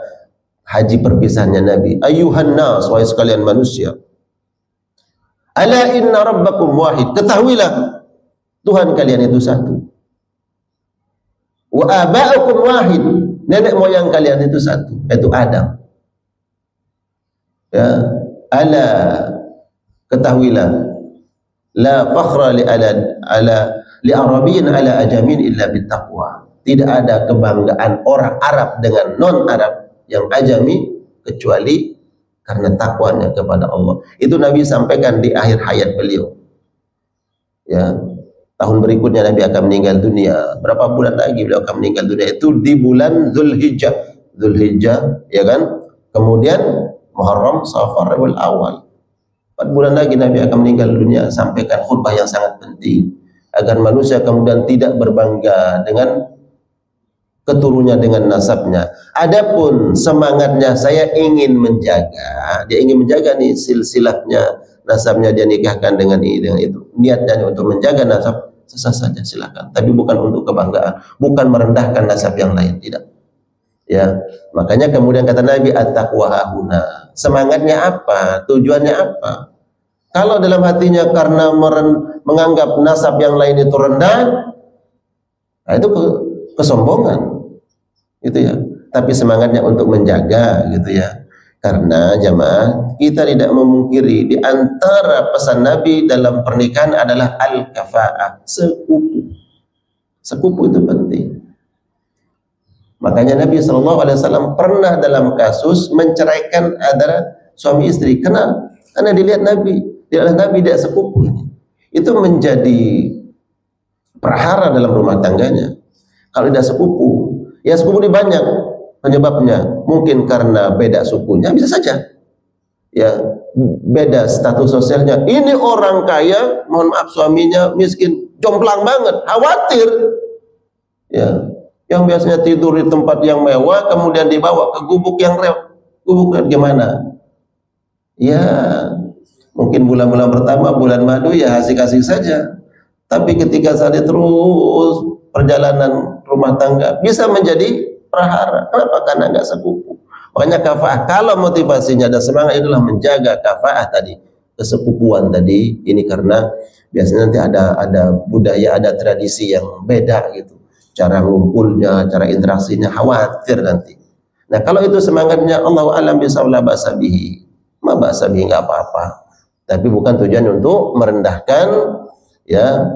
haji perpisahannya Nabi. Ayuhan nas, wahai sekalian manusia, ala inna rabbakum wahid, ketahuilah Tuhan kalian itu satu. Wa aba'ukum wahid. Nenek moyang kalian itu satu, yaitu Adam. Ya, ala ketahuilah, la fakhra li arabiyyin ala ajamin illa bittaqwa. Tidak ada kebanggaan orang Arab dengan non Arab yang ajami kecuali karena takwanya kepada Allah. Itu Nabi sampaikan di akhir hayat beliau. Ya, tahun berikutnya Nabi akan meninggal dunia. Berapa bulan lagi beliau akan meninggal dunia? Itu di bulan Zulhijjah. Zulhijjah, ya kan? Kemudian Muharram, Safar, Rabiul Awal. 4 bulan lagi Nabi akan meninggal dunia. Sampaikan khutbah yang sangat penting agar manusia kemudian tidak berbangga dengan keturunnya, dengan nasabnya. Adapun semangatnya, saya ingin menjaga, dia ingin menjaga nih silsilahnya, nasabnya, dia nikahkan dengan ini, dengan itu. Niatnya untuk menjaga nasab, sesah saja silakan. Tapi bukan untuk kebanggaan, bukan merendahkan nasab yang lain, tidak. Ya, makanya kemudian kata Nabi, at-taqwa hahuna. Semangatnya apa? Tujuannya apa? Kalau dalam hatinya karena menganggap nasab yang lain itu rendah, nah itu kesombongan, gitu ya. Tapi semangatnya untuk menjaga, gitu ya. Karena jamaah, kita tidak memungkiri di antara pesan Nabi dalam pernikahan adalah al-kafa'ah, sekupu. Sekupu itu penting. Makanya Nabi SAW pernah dalam kasus menceraikan antara suami istri. Karena dilihat Nabi, dia sekupu. Itu menjadi perhara dalam rumah tangganya. Kalau tidak sepupu, ya sepupu ini banyak penyebabnya. Mungkin karena beda sukunya, bisa saja. Ya, beda status sosialnya. Ini orang kaya, mohon maaf suaminya miskin, jomplang banget, khawatir. Ya, yang biasanya tidur di tempat yang mewah, kemudian dibawa ke gubuk yang gubuk gimana? Ya, mungkin bulan-bulan pertama, bulan madu, ya asik-asik saja. Tapi ketika saat terus perjalanan rumah tangga bisa menjadi prahara. Kenapa? Karena nggak sekupu. Makanya kafa'ah, kalau motivasinya dan semangat itulah menjaga kafa'ah tadi, kesepupuan tadi, ini karena biasanya nanti ada budaya, ada tradisi yang beda gitu. Cara ngumpulnya, cara interaksinya, khawatir nanti. Nah, kalau itu semangatnya, Allahu a'lam bishawab, la ba'sa bihi. Ma ba'sa bihi, enggak apa-apa. Tapi bukan tujuan untuk merendahkan, ya,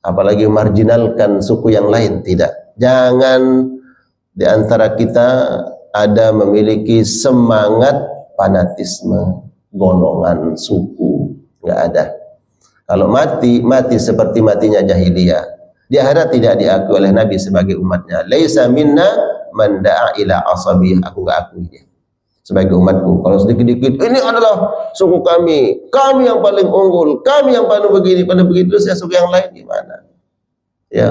apalagi marginalkan suku yang lain, tidak. Jangan di antara kita ada memiliki semangat fanatisme, golongan, suku, enggak ada. Kalau mati seperti matinya jahiliyah. Di akhirat tidak diakui oleh Nabi sebagai umatnya. Laisa minna man da'a ila asabiyah. Aku enggak akui dia sebagai umatku. Kalau sedikit-dikit, ini adalah suku kami yang paling unggul, kami yang paling begini, pada begitu, saya suku yang lain gimana? Ya,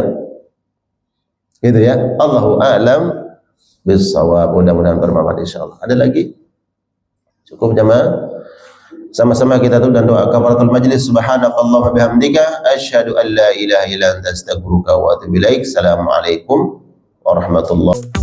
gitu ya. Allahu a'lam bishawab. Mudah-mudahan bermanfaat insyaallah. Ada lagi? Cukup jamaah? Sama-sama kita tuh dan doa kafaratul majlis. Subhanakallahumma bihamdika asyhadu an la ilaha illa anta astaghfiruka wa atubu ilaik. Assalamualaikum warahmatullahi